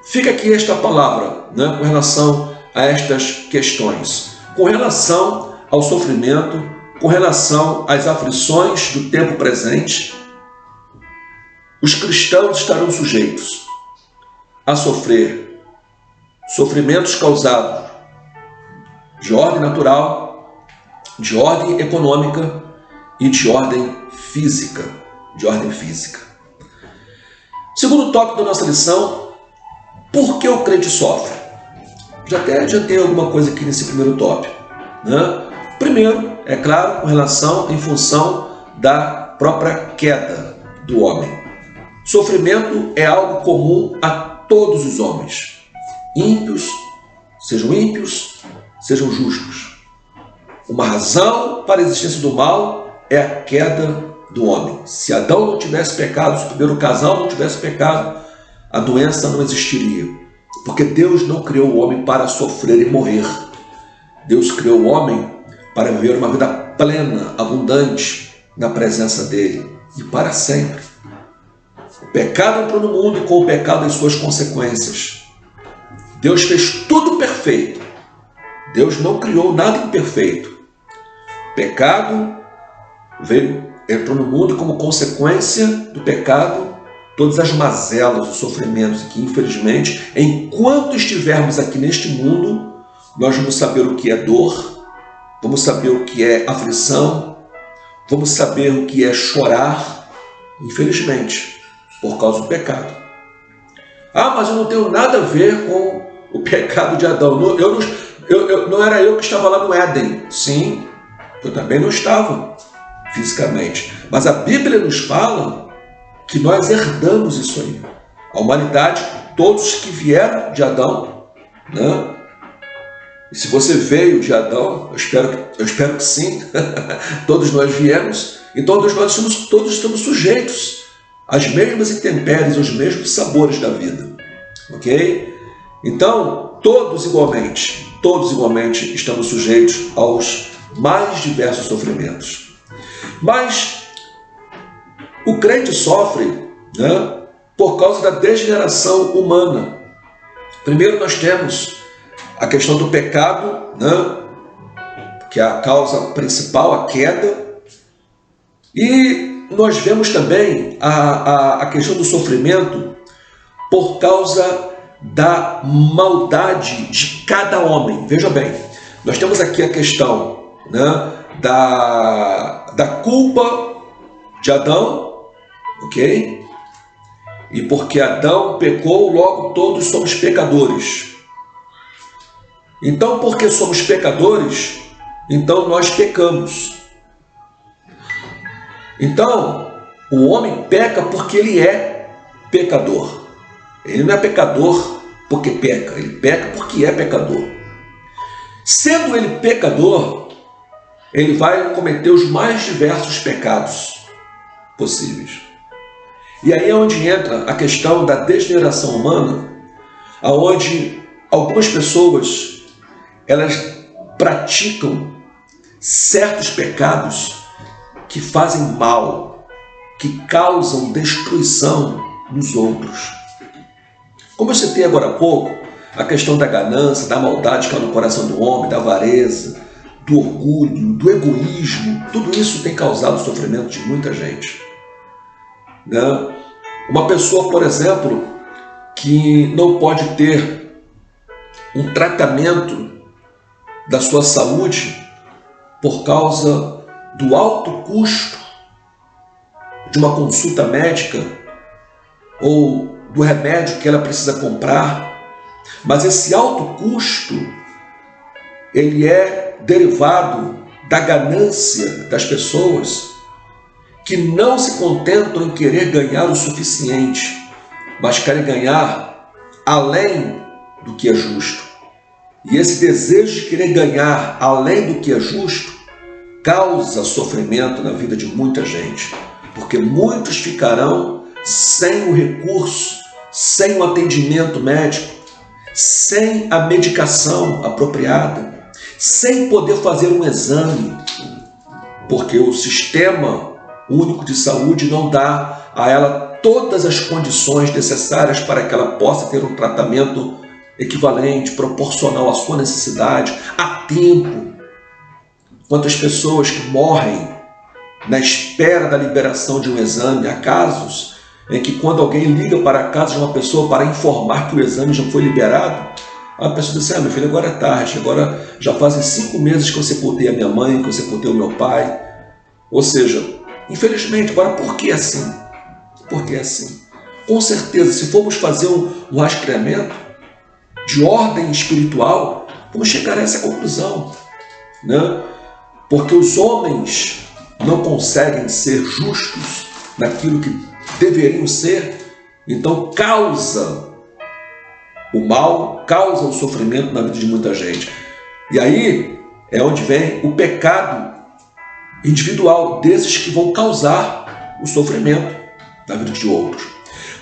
fica aqui esta palavra, com relação a estas questões, com relação ao sofrimento, com relação às aflições do tempo presente. Os cristãos estarão sujeitos a sofrer sofrimentos causados de ordem natural, de ordem econômica e de ordem física. Segundo tópico da nossa lição: por que o crente sofre? Já até adiantei alguma coisa aqui nesse primeiro tópico. Primeiro, é claro, em função da própria queda do homem. Sofrimento é algo comum a todos os homens. Ímpios, sejam justos. Uma razão para a existência do mal é a queda do homem. Se Adão não tivesse pecado, se o primeiro casal não tivesse pecado, a doença não existiria. Porque Deus não criou o homem para sofrer e morrer. Deus criou o homem para viver uma vida plena, abundante, na presença dele e para sempre. O pecado entrou no mundo e com o pecado as suas consequências. Deus fez tudo perfeito Deus não criou nada imperfeito. Pecado entrou no mundo e, como consequência do pecado, todas as mazelas, os sofrimentos, que infelizmente, enquanto estivermos aqui neste mundo, nós vamos saber o que é dor, vamos saber o que é aflição, vamos saber o que é chorar, infelizmente, por causa do pecado. Ah, mas eu não tenho nada a ver com o pecado de Adão. Não era eu que estava lá no Éden. Sim, eu também não estava fisicamente. Mas a Bíblia nos fala que nós herdamos isso aí. A humanidade, todos que vieram de Adão, né? E se você veio de Adão, eu espero que sim, todos nós viemos, e todos estamos sujeitos às mesmas intempéries, aos mesmos sabores da vida. Ok? Então, todos igualmente estamos sujeitos aos mais diversos sofrimentos. Mas o crente sofre, né, por causa da degeneração humana. Primeiro nós temos a questão do pecado, né, que é a causa principal, a queda. E nós vemos também a questão do sofrimento por causa da maldade de cada homem. Veja bem, nós temos aqui a questão, né, da culpa de Adão, ok? E porque Adão pecou, logo todos somos pecadores. Então, porque somos pecadores, então nós pecamos. Então, o homem peca porque ele é pecador. Ele não é pecador porque peca, ele peca porque é pecador. Sendo ele pecador, ele vai cometer os mais diversos pecados possíveis. E aí é onde entra a questão da degeneração humana, aonde algumas pessoas elas praticam certos pecados que fazem mal, que causam destruição nos outros. Como eu citei agora há pouco, a questão da ganância, da maldade que há no coração do homem, da avareza, do orgulho, do egoísmo, tudo isso tem causado o sofrimento de muita gente. Né? Uma pessoa, por exemplo, que não pode ter um tratamento da sua saúde por causa do alto custo de uma consulta médica ou do remédio que ela precisa comprar, mas esse alto custo ele é derivado da ganância das pessoas que não se contentam em querer ganhar o suficiente, mas querem ganhar além do que é justo. E esse desejo de querer ganhar além do que é justo causa sofrimento na vida de muita gente, porque muitos ficarão sem o recurso, sem o atendimento médico, sem a medicação apropriada, sem poder fazer um exame, porque o Sistema Único de Saúde não dá a ela todas as condições necessárias para que ela possa ter um tratamento equivalente, proporcional à sua necessidade, a tempo. Quantas pessoas que morrem na espera da liberação de um exame. Há casos em que quando alguém liga para a casa de uma pessoa para informar que o exame já foi liberado, a pessoa diz: meu filho, agora é tarde, agora já fazem 5 meses que eu sepultei a minha mãe, que eu sepultei o meu pai. Ou seja, infelizmente, agora por que assim? Por que assim? Com certeza, se formos fazer um rastreamento de ordem espiritual, vamos chegar a essa conclusão, né? Porque os homens não conseguem ser justos naquilo que deveriam ser, então causa o mal, causa o sofrimento na vida de muita gente. E aí é onde vem o pecado individual desses que vão causar o sofrimento na vida de outros.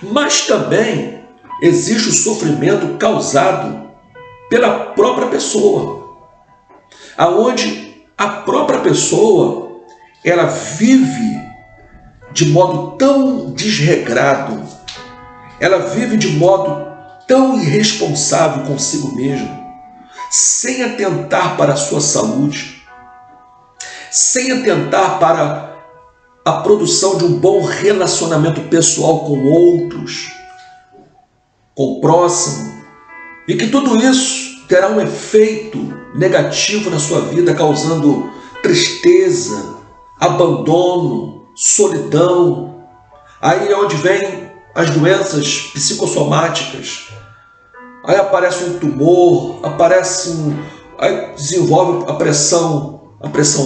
Mas também existe o sofrimento causado pela própria pessoa, aonde a própria pessoa ela vive de modo tão desregrado, ela vive de modo tão irresponsável consigo mesmo, sem atentar para a sua saúde, sem atentar para a produção de um bom relacionamento pessoal com outros, com o próximo, e que tudo isso terá um efeito negativo na sua vida, causando tristeza, abandono, solidão. Aí é onde vem as doenças psicossomáticas. Aí aparece um tumor, aí desenvolve a pressão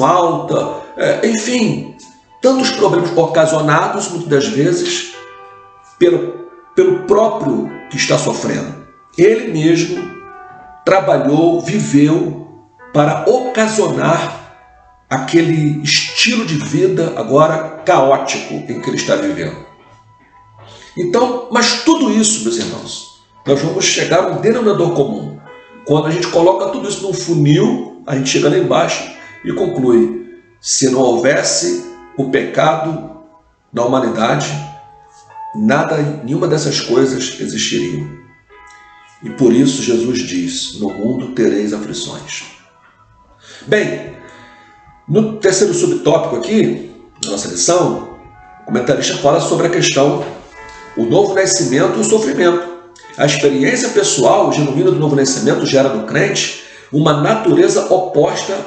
alta, enfim, tantos problemas ocasionados, muitas das vezes, pelo próprio que está sofrendo. Ele mesmo trabalhou, viveu para ocasionar aquele estilo de vida agora caótico em que ele está vivendo. Então, mas tudo isso, meus irmãos, nós vamos chegar a um denominador comum. Quando a gente coloca tudo isso num funil, a gente chega lá embaixo e conclui: se não houvesse o pecado na humanidade, nenhuma dessas coisas existiriam. E por isso Jesus diz: no mundo tereis aflições. Bem, no terceiro subtópico aqui, na nossa lição, o comentarista fala sobre a questão o novo nascimento e o sofrimento. A experiência pessoal genuína do novo nascimento gera no crente uma natureza oposta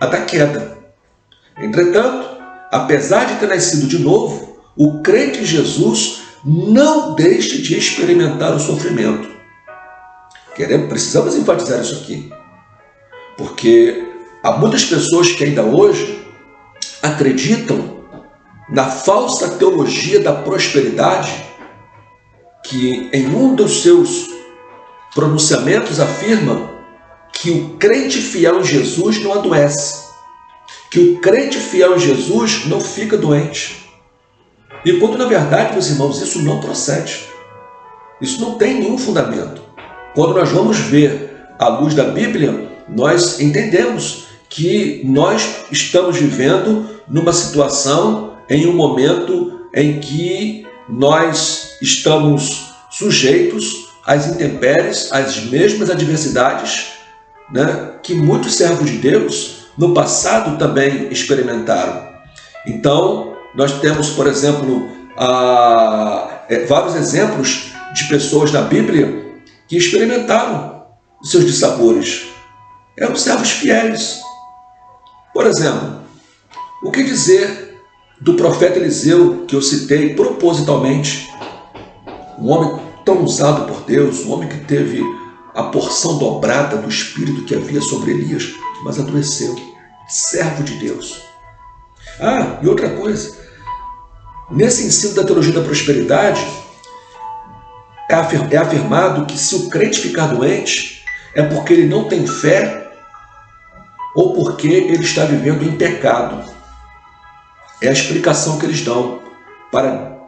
à da queda. Entretanto, apesar de ter nascido de novo, o crente em Jesus não deixa de experimentar o sofrimento. Precisamos enfatizar isso aqui, porque há muitas pessoas que ainda hoje acreditam na falsa teologia da prosperidade, que em um dos seus pronunciamentos afirma que o crente fiel em Jesus não adoece, que o crente fiel em Jesus não fica doente. E quando na verdade, meus irmãos, isso não procede. Isso não tem nenhum fundamento. Quando nós vamos ver à luz da Bíblia, nós entendemos que nós estamos vivendo numa situação, em um momento em que nós estamos sujeitos às intempéries, às mesmas adversidades, né, que muitos servos de Deus no passado também experimentaram. Então, nós temos, por exemplo, vários exemplos de pessoas na Bíblia que experimentaram os seus dissabores. Eram servos fiéis. Por exemplo, o que dizer do profeta Eliseu, que eu citei propositalmente? Um homem tão usado por Deus, um homem que teve a porção dobrada do Espírito que havia sobre Elias, mas adoeceu. Servo de Deus. E outra coisa, nesse ensino da teologia da prosperidade, é afirmado que se o crente ficar doente, é porque ele não tem fé ou porque ele está vivendo em pecado. É a explicação que eles dão para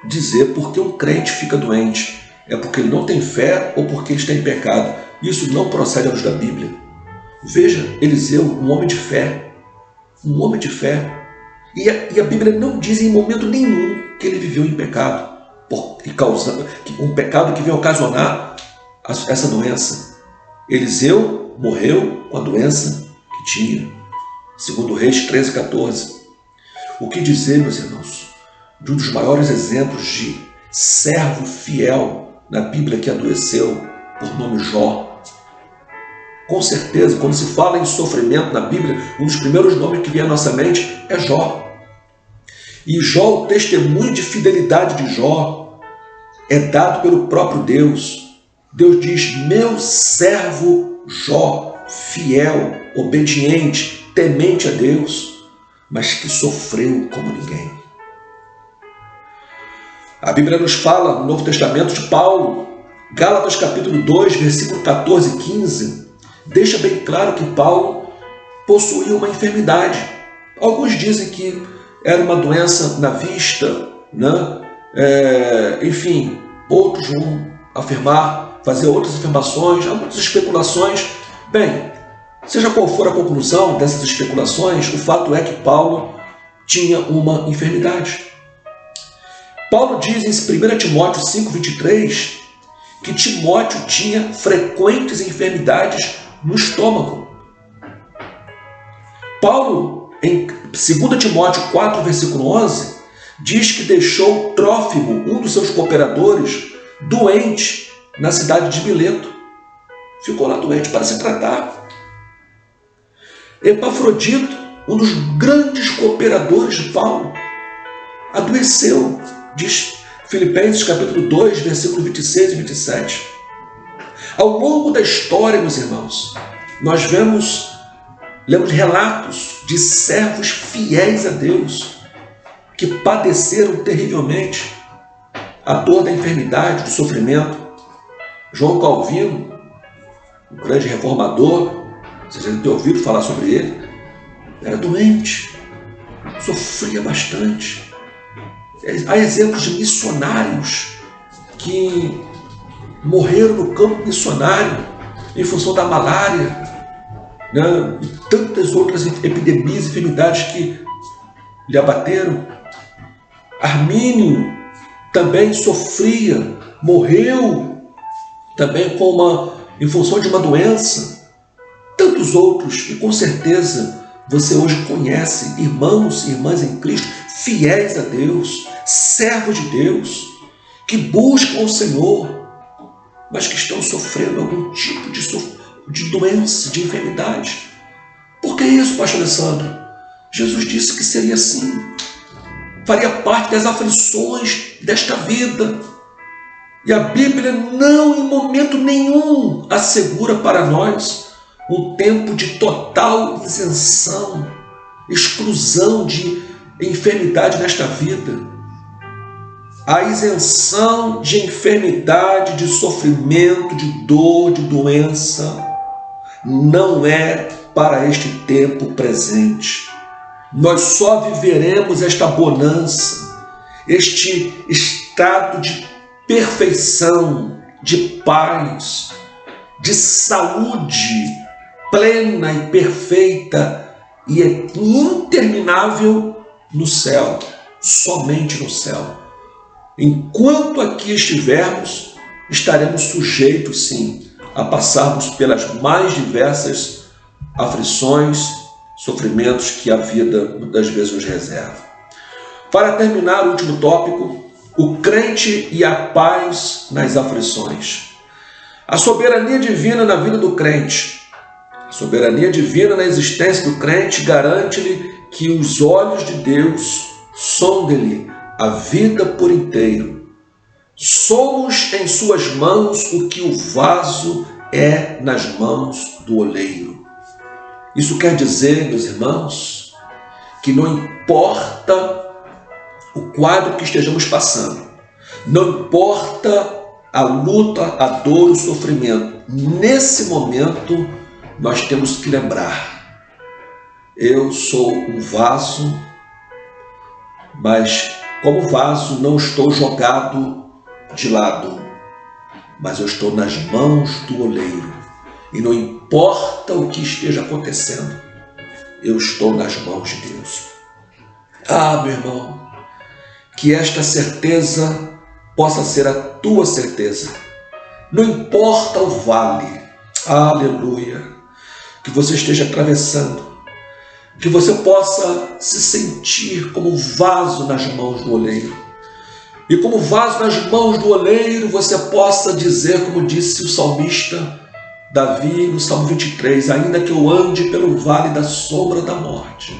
dizer por que um crente fica doente. É porque ele não tem fé ou porque ele está em pecado. Isso não procede à luz da Bíblia. Veja, Eliseu, um homem de fé. Um homem de fé. E a Bíblia não diz em momento nenhum que ele viveu em pecado. Causando um pecado que veio ocasionar essa doença. Eliseu morreu com a doença que tinha. Segundo Reis 13:14. O que dizer, meus irmãos, de um dos maiores exemplos de servo fiel na Bíblia que adoeceu, por nome Jó? Com certeza, quando se fala em sofrimento na Bíblia, um dos primeiros nomes que vem à nossa mente é Jó. E Jó, o testemunho de fidelidade de Jó, é dado pelo próprio Deus. Deus diz: meu servo Jó, fiel, obediente, temente a Deus, mas que sofreu como ninguém. A Bíblia nos fala no Novo Testamento de Paulo, Gálatas capítulo 2, versículo 14 e 15, deixa bem claro que Paulo possuía uma enfermidade. Alguns dizem que era uma doença na vista, né? Enfim, outros vão fazer outras afirmações, há muitas especulações. Bem, seja qual for a conclusão dessas especulações, o fato é que Paulo tinha uma enfermidade. Paulo diz em 1 Timóteo 5,23 que Timóteo tinha frequentes enfermidades no estômago. Paulo, em 2 Timóteo 4, versículo 11, diz que deixou Trófimo, um dos seus cooperadores, doente na cidade de Mileto. Ficou lá doente para se tratar. Epafrodito, um dos grandes cooperadores de Paulo, adoeceu, diz Filipenses capítulo 2, versículo 26 e 27. Ao longo da história, meus irmãos, nós lemos relatos de servos fiéis a Deus que padeceram terrivelmente a dor da enfermidade, do sofrimento. João Calvino, um grande reformador, vocês já devem ter ouvido falar sobre ele, era doente, sofria bastante. Há exemplos de missionários que morreram no campo missionário em função da malária, né? E tantas outras epidemias e enfermidades que lhe abateram. Armínio também sofria, morreu também em função de uma doença. Tantos outros, e com certeza você hoje conhece irmãos e irmãs em Cristo, fiéis a Deus, servos de Deus, que buscam o Senhor, mas que estão sofrendo algum tipo de doença, de enfermidade. Por que isso, pastor Alessandro? Jesus disse que seria assim. Faria parte das aflições desta vida. E a Bíblia não, em momento nenhum, assegura para nós um tempo de total isenção, exclusão de enfermidade nesta vida. A isenção de enfermidade, de sofrimento, de dor, de doença, não é para este tempo presente. Nós só viveremos esta bonança, este estado de perfeição, de paz, de saúde plena e perfeita e interminável no céu, somente no céu. Enquanto aqui estivermos, estaremos sujeitos, sim, a passarmos pelas mais diversas aflições, sofrimentos que a vida muitas vezes nos reserva. Para terminar, o último tópico, o crente e a paz nas aflições. A soberania divina na vida do crente, a soberania divina na existência do crente garante-lhe que os olhos de Deus sondem-lhe a vida por inteiro. Somos em suas mãos o que o vaso é nas mãos do oleiro. Isso quer dizer, meus irmãos, que não importa o quadro que estejamos passando, não importa a luta, a dor, o sofrimento, nesse momento nós temos que lembrar: eu sou um vaso, mas como vaso não estou jogado de lado, mas eu estou nas mãos do oleiro. E não importa o que esteja acontecendo, eu estou nas mãos de Deus. Ah, meu irmão, que esta certeza possa ser a tua certeza. Não importa o vale, aleluia, que você esteja atravessando, que você possa se sentir como vaso nas mãos do oleiro. E como vaso nas mãos do oleiro, você possa dizer, como disse o salmista Davi no Salmo 23, ainda que eu ande pelo vale da sombra da morte,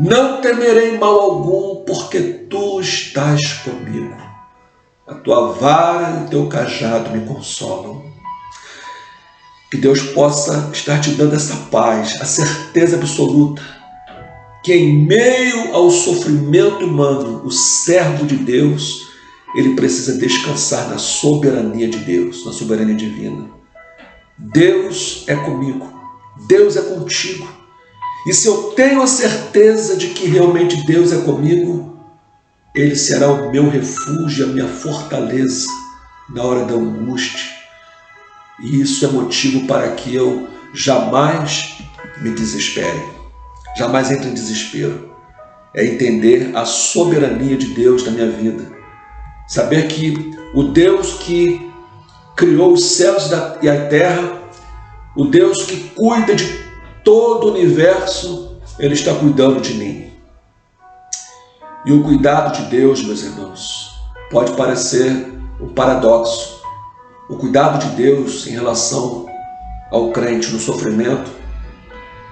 não temerei mal algum, porque tu estás comigo. A tua vara e o teu cajado me consolam. Que Deus possa estar te dando essa paz, a certeza absoluta que em meio ao sofrimento humano, o servo de Deus, ele precisa descansar na soberania de Deus, na soberania divina. Deus é comigo, Deus é contigo. E se eu tenho a certeza de que realmente Deus é comigo, Ele será o meu refúgio, a minha fortaleza na hora da angústia. E isso é motivo para que eu jamais me desespere, jamais entre em desespero. É entender a soberania de Deus na minha vida. Saber que o Deus que criou os céus e a terra, o Deus que cuida de todo o universo, Ele está cuidando de mim. E o cuidado de Deus, meus irmãos, pode parecer um paradoxo. O cuidado de Deus em relação ao crente no sofrimento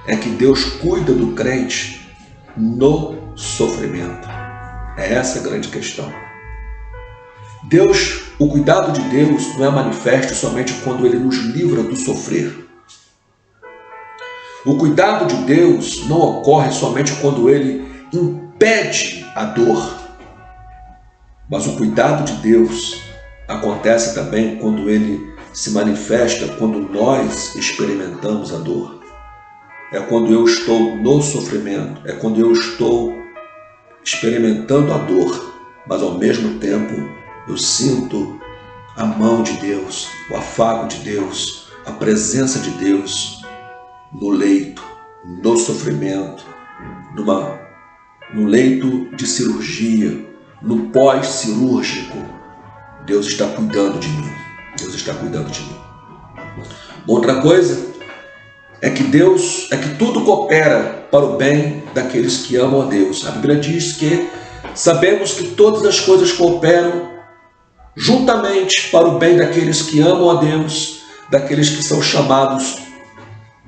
é que Deus cuida do crente no sofrimento. É essa a grande questão. O cuidado de Deus não é manifesto somente quando Ele nos livra do sofrer. O cuidado de Deus não ocorre somente quando Ele impede a dor. Mas o cuidado de Deus acontece também quando Ele se manifesta, quando nós experimentamos a dor. É quando eu estou no sofrimento, é quando eu estou experimentando a dor, mas ao mesmo tempo eu sinto a mão de Deus, o afago de Deus, a presença de Deus no leito, no sofrimento, no leito de cirurgia, no pós-cirúrgico. Deus está cuidando de mim. Deus está cuidando de mim. Outra coisa é que tudo coopera para o bem daqueles que amam a Deus. A Bíblia diz que sabemos que todas as coisas cooperam juntamente para o bem daqueles que amam a Deus, daqueles que são chamados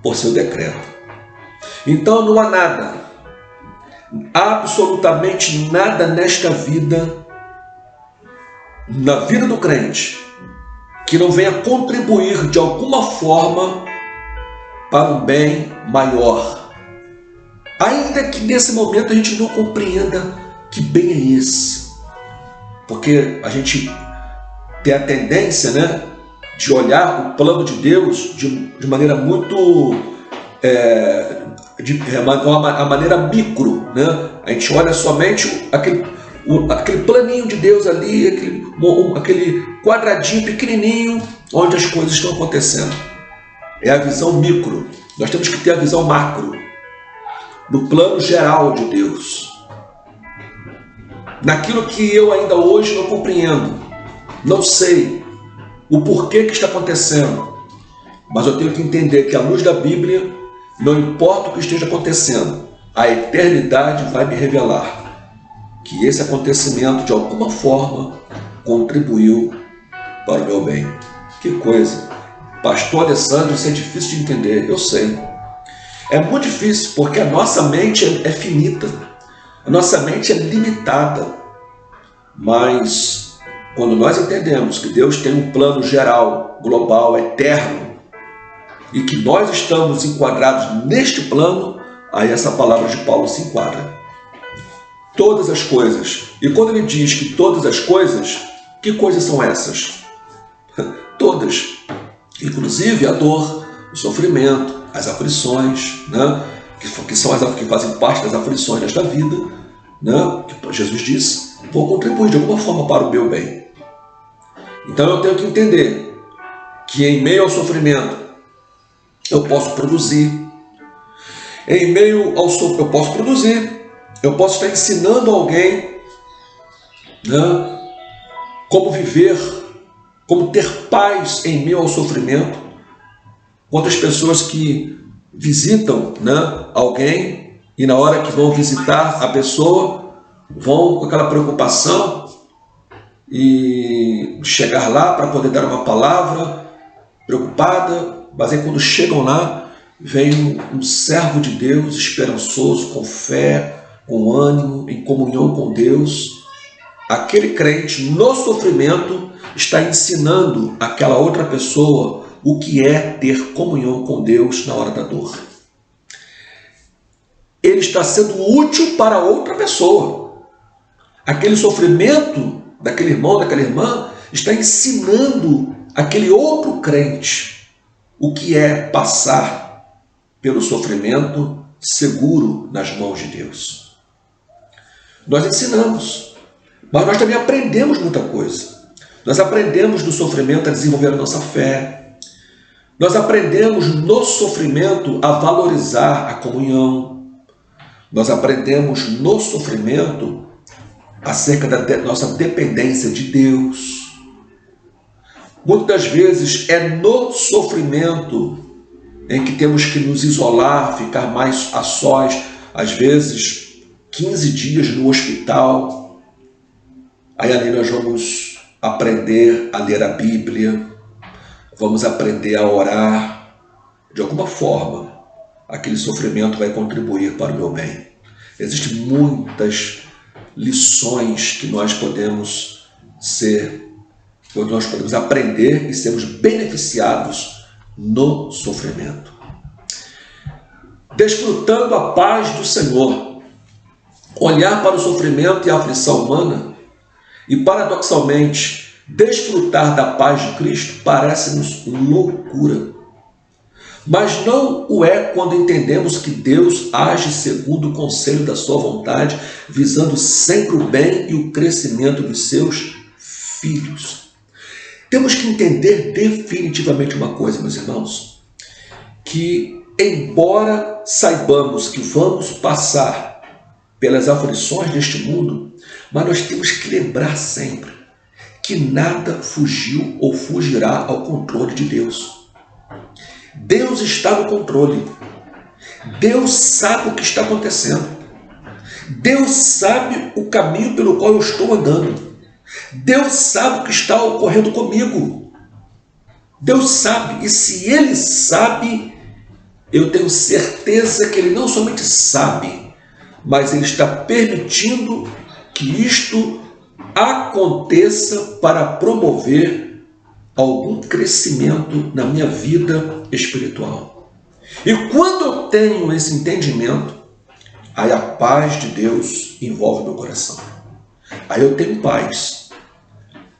por seu decreto. Então não há nada, absolutamente nada nesta vida, na vida do crente, que não venha contribuir de alguma forma para um bem maior. Ainda que nesse momento a gente não compreenda que bem é esse. Porque a gente tem a tendência, de olhar o plano de Deus de maneira muito... a maneira micro. A gente olha somente aquele planinho de Deus ali, aquele quadradinho pequenininho onde as coisas estão acontecendo. É a visão micro. Nós temos que ter a visão macro, no plano geral de Deus. Naquilo que eu ainda hoje não compreendo, não sei o porquê que está acontecendo, mas eu tenho que entender que à luz da Bíblia, não importa o que esteja acontecendo, a eternidade vai me revelar que esse acontecimento de alguma forma contribuiu para o meu bem. Que coisa! Pastor Alessandro, isso é difícil de entender, eu sei. É muito difícil porque a nossa mente é finita, a nossa mente é limitada. Mas quando nós entendemos que Deus tem um plano geral, global, eterno, e que nós estamos enquadrados neste plano, aí essa palavra de Paulo se enquadra. Todas as coisas. E quando ele diz que todas as coisas, que coisas são essas? Todas. Inclusive a dor, o sofrimento, as aflições, que são as que fazem parte das aflições desta vida, que Jesus disse, vou contribuir de alguma forma para o meu bem. Então eu tenho que entender que em meio ao sofrimento eu posso produzir. Em meio ao sofrimento eu posso produzir. Eu posso estar ensinando alguém como viver, como ter paz em meio ao sofrimento. Quantas pessoas que visitam alguém e na hora que vão visitar a pessoa, vão com aquela preocupação e chegar lá para poder dar uma palavra preocupada, mas aí quando chegam lá, vem um servo de Deus esperançoso, com fé, com ânimo, em comunhão com Deus. Aquele crente no sofrimento está ensinando aquela outra pessoa o que é ter comunhão com Deus na hora da dor. Ele está sendo útil para outra pessoa. Aquele sofrimento daquele irmão, daquela irmã, está ensinando aquele outro crente o que é passar pelo sofrimento seguro nas mãos de Deus. Nós ensinamos, mas nós também aprendemos muita coisa. Nós aprendemos no sofrimento a desenvolver a nossa fé. Nós aprendemos no sofrimento a valorizar a comunhão. Nós aprendemos no sofrimento acerca da nossa dependência de Deus. Muitas vezes é no sofrimento em que temos que nos isolar, ficar mais a sós, às vezes 15 dias no hospital. Aí ali nós vamos aprender a ler a Bíblia, vamos aprender a orar. De alguma forma, aquele sofrimento vai contribuir para o meu bem. Existem muitas lições que nós podemos aprender e sermos beneficiados no sofrimento. Desfrutando a paz do Senhor, olhar para o sofrimento e a aflição humana e, paradoxalmente, desfrutar da paz de Cristo parece-nos loucura. Mas não o é quando entendemos que Deus age segundo o conselho da sua vontade, visando sempre o bem e o crescimento dos seus filhos. Temos que entender definitivamente uma coisa, meus irmãos, que embora saibamos que vamos passar pelas aflições deste mundo, mas nós temos que lembrar sempre que nada fugiu ou fugirá ao controle de Deus. Deus está no controle. Deus sabe o que está acontecendo. Deus sabe o caminho pelo qual eu estou andando. Deus sabe o que está ocorrendo comigo. Deus sabe. E se Ele sabe, eu tenho certeza que Ele não somente sabe, mas Ele está permitindo que isto aconteça para promover algum crescimento na minha vida espiritual. E quando eu tenho esse entendimento, aí a paz de Deus envolve meu coração. Aí eu tenho paz.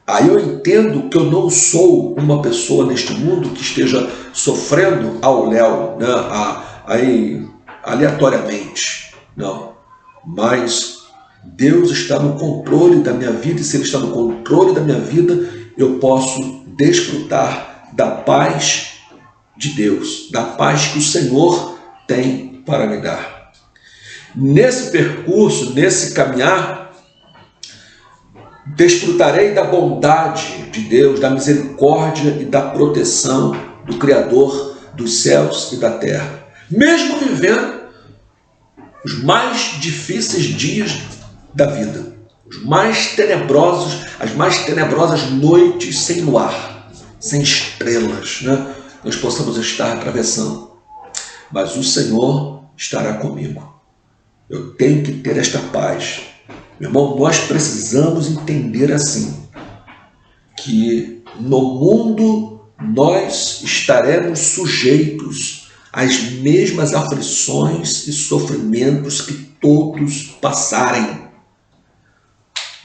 Aí eu entendo que eu não sou uma pessoa neste mundo que esteja sofrendo ao léu, né, aí, aleatoriamente. Não. Mas Deus está no controle da minha vida, e se Ele está no controle da minha vida, eu posso desfrutar da paz de Deus, da paz que o Senhor tem para me dar. Nesse percurso, nesse caminhar, desfrutarei da bondade de Deus, da misericórdia e da proteção do Criador dos céus e da terra, mesmo vivendo os mais difíceis dias da vida, os mais tenebrosos, as mais tenebrosas noites sem luar, sem estrelas, né? Nós possamos estar atravessando, mas o Senhor estará comigo. Eu tenho que ter esta paz. Meu irmão, nós precisamos entender assim, que no mundo nós estaremos sujeitos às mesmas aflições e sofrimentos que todos passarem.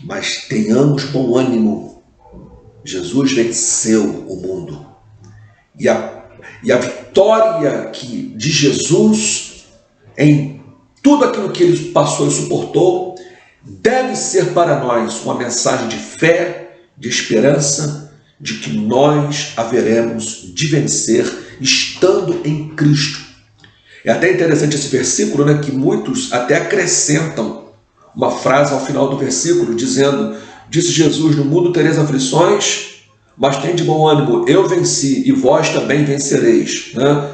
Mas tenhamos bom ânimo. Jesus venceu o mundo. E a vitória de Jesus em tudo aquilo que Ele passou e suportou deve ser para nós uma mensagem de fé, de esperança, de que nós haveremos de vencer estando em Cristo. É até interessante esse versículo, né, que muitos até acrescentam uma frase ao final do versículo, dizendo: disse Jesus, no mundo tereis aflições, mas tem de bom ânimo, eu venci e vós também vencereis. Né?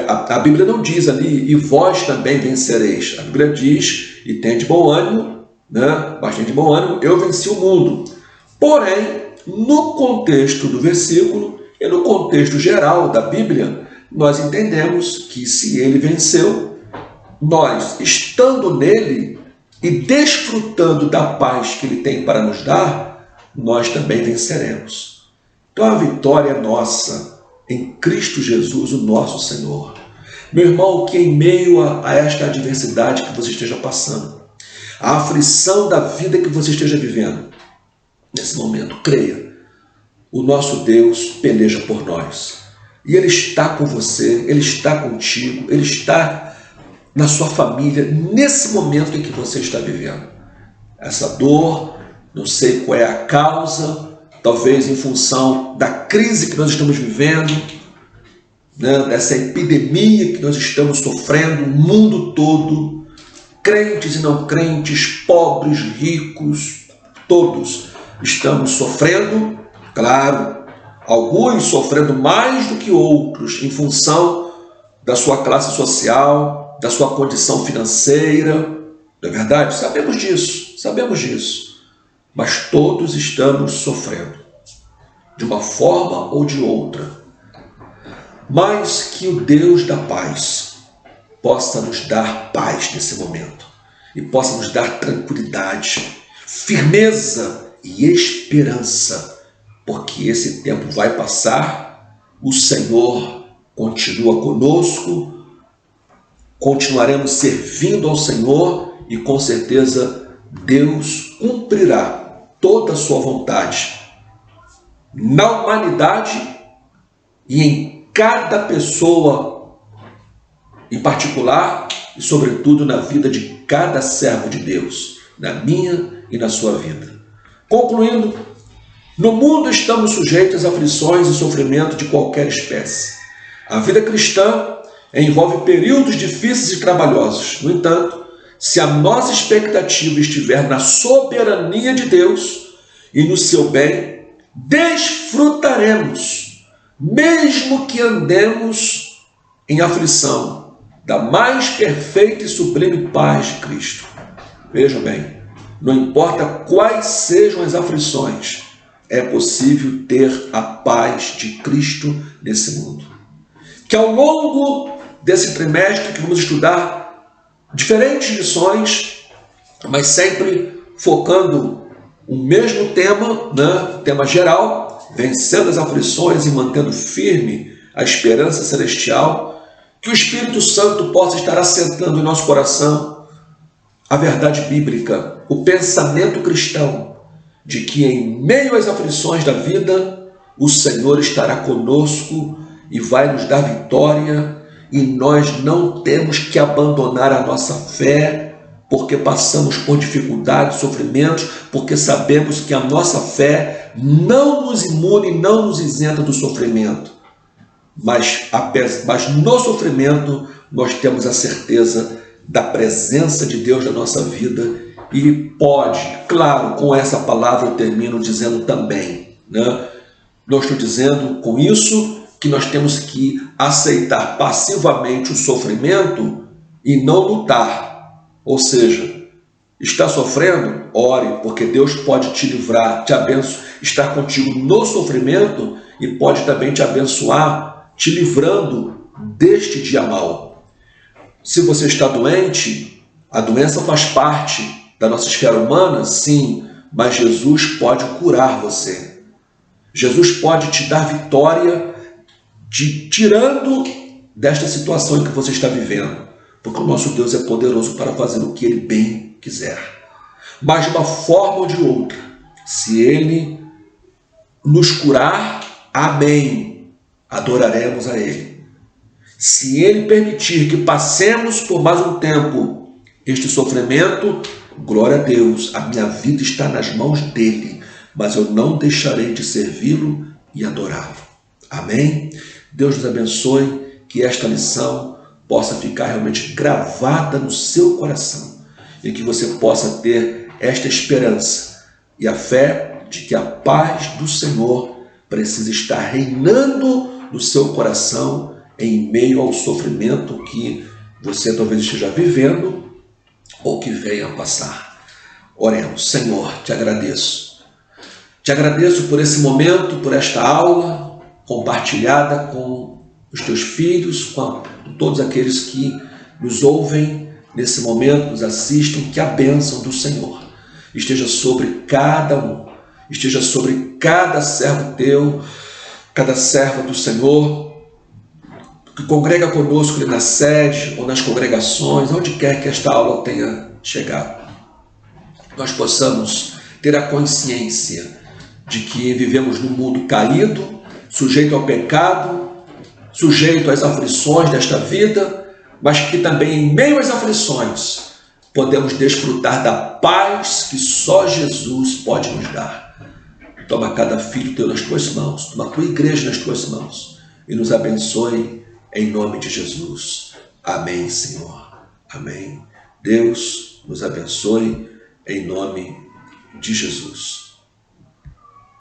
A Bíblia não diz ali, e vós também vencereis. A Bíblia diz, e tem de bom ânimo, né? Mas tem de bom ânimo, eu venci o mundo. Porém, no contexto do versículo e no contexto geral da Bíblia, nós entendemos que se Ele venceu, nós, estando nele e desfrutando da paz que Ele tem para nos dar, nós também venceremos. Então a vitória é nossa em Cristo Jesus, o nosso Senhor. Meu irmão, que em meio a esta adversidade que você esteja passando, a aflição da vida que você esteja vivendo, nesse momento, creia, o nosso Deus peleja por nós. E Ele está com você, Ele está contigo, Ele está na sua família, nesse momento em que você está vivendo. Essa dor, não sei qual é a causa, talvez em função da crise que nós estamos vivendo, né, dessa epidemia que nós estamos sofrendo, o mundo todo, crentes e não crentes, pobres, ricos, todos estamos sofrendo, claro, alguns sofrendo mais do que outros em função da sua classe social, da sua condição financeira. Não é verdade? Sabemos disso. Mas todos estamos sofrendo, de uma forma ou de outra. Mas que o Deus da paz possa nos dar paz nesse momento e possa nos dar tranquilidade, firmeza e esperança, porque esse tempo vai passar, o Senhor continua conosco, continuaremos servindo ao Senhor e com certeza Deus cumprirá toda a sua vontade na humanidade e em cada pessoa em particular e sobretudo na vida de cada servo de Deus, na minha e na sua vida. Concluindo, no mundo estamos sujeitos a aflições e sofrimento de qualquer espécie. A vida cristã envolve períodos difíceis e trabalhosos. No entanto, se a nossa expectativa estiver na soberania de Deus e no seu bem, desfrutaremos, mesmo que andemos em aflição, da mais perfeita e sublime paz de Cristo. Vejam bem, não importa quais sejam as aflições, é possível ter a paz de Cristo nesse mundo. Que ao longo desse trimestre que vamos estudar diferentes lições, mas sempre focando o mesmo tema, tema geral, vencendo as aflições e mantendo firme a esperança celestial, que o Espírito Santo possa estar assentando em nosso coração a verdade bíblica, o pensamento cristão, de que em meio às aflições da vida, o Senhor estará conosco e vai nos dar vitória, e nós não temos que abandonar a nossa fé, porque passamos por dificuldades, sofrimentos, porque sabemos que a nossa fé não nos imune, não nos isenta do sofrimento. Mas no sofrimento nós temos a certeza da presença de Deus na nossa vida e pode, claro, com essa palavra eu termino dizendo também, não estou dizendo com isso que nós temos que aceitar passivamente o sofrimento e não lutar. Ou seja, está sofrendo? Ore, porque Deus pode te livrar, te abençoar, estar contigo no sofrimento e pode também te abençoar, te livrando deste dia mau. Se você está doente, a doença faz parte da nossa esfera humana, sim, mas Jesus pode curar você. Jesus pode te dar vitória, te tirando desta situação em que você está vivendo, porque o nosso Deus é poderoso para fazer o que Ele bem quiser. Mas de uma forma ou de outra, se Ele nos curar, amém, adoraremos a Ele. Se Ele permitir que passemos por mais um tempo este sofrimento, glória a Deus, a minha vida está nas mãos dEle, mas eu não deixarei de servi-lo e adorá-lo. Amém? Deus nos abençoe, que esta lição possa ficar realmente gravada no seu coração e que você possa ter esta esperança e a fé de que a paz do Senhor precisa estar reinando no seu coração em meio ao sofrimento que você talvez esteja vivendo ou que venha a passar. Oremos. Senhor, te agradeço. Te agradeço por esse momento, por esta aula compartilhada com os teus filhos, com todos aqueles que nos ouvem nesse momento, nos assistem, que a bênção do Senhor esteja sobre cada um, esteja sobre cada servo teu, cada serva do Senhor, que congrega conosco ali na sede ou nas congregações, onde quer que esta aula tenha chegado. Nós possamos ter a consciência de que vivemos num mundo caído, sujeito ao pecado, sujeito às aflições desta vida, mas que também em meio às aflições podemos desfrutar da paz que só Jesus pode nos dar. Toma cada filho teu nas tuas mãos, toma a tua igreja nas tuas mãos e nos abençoe em nome de Jesus. Amém, Senhor. Amém. Deus nos abençoe em nome de Jesus.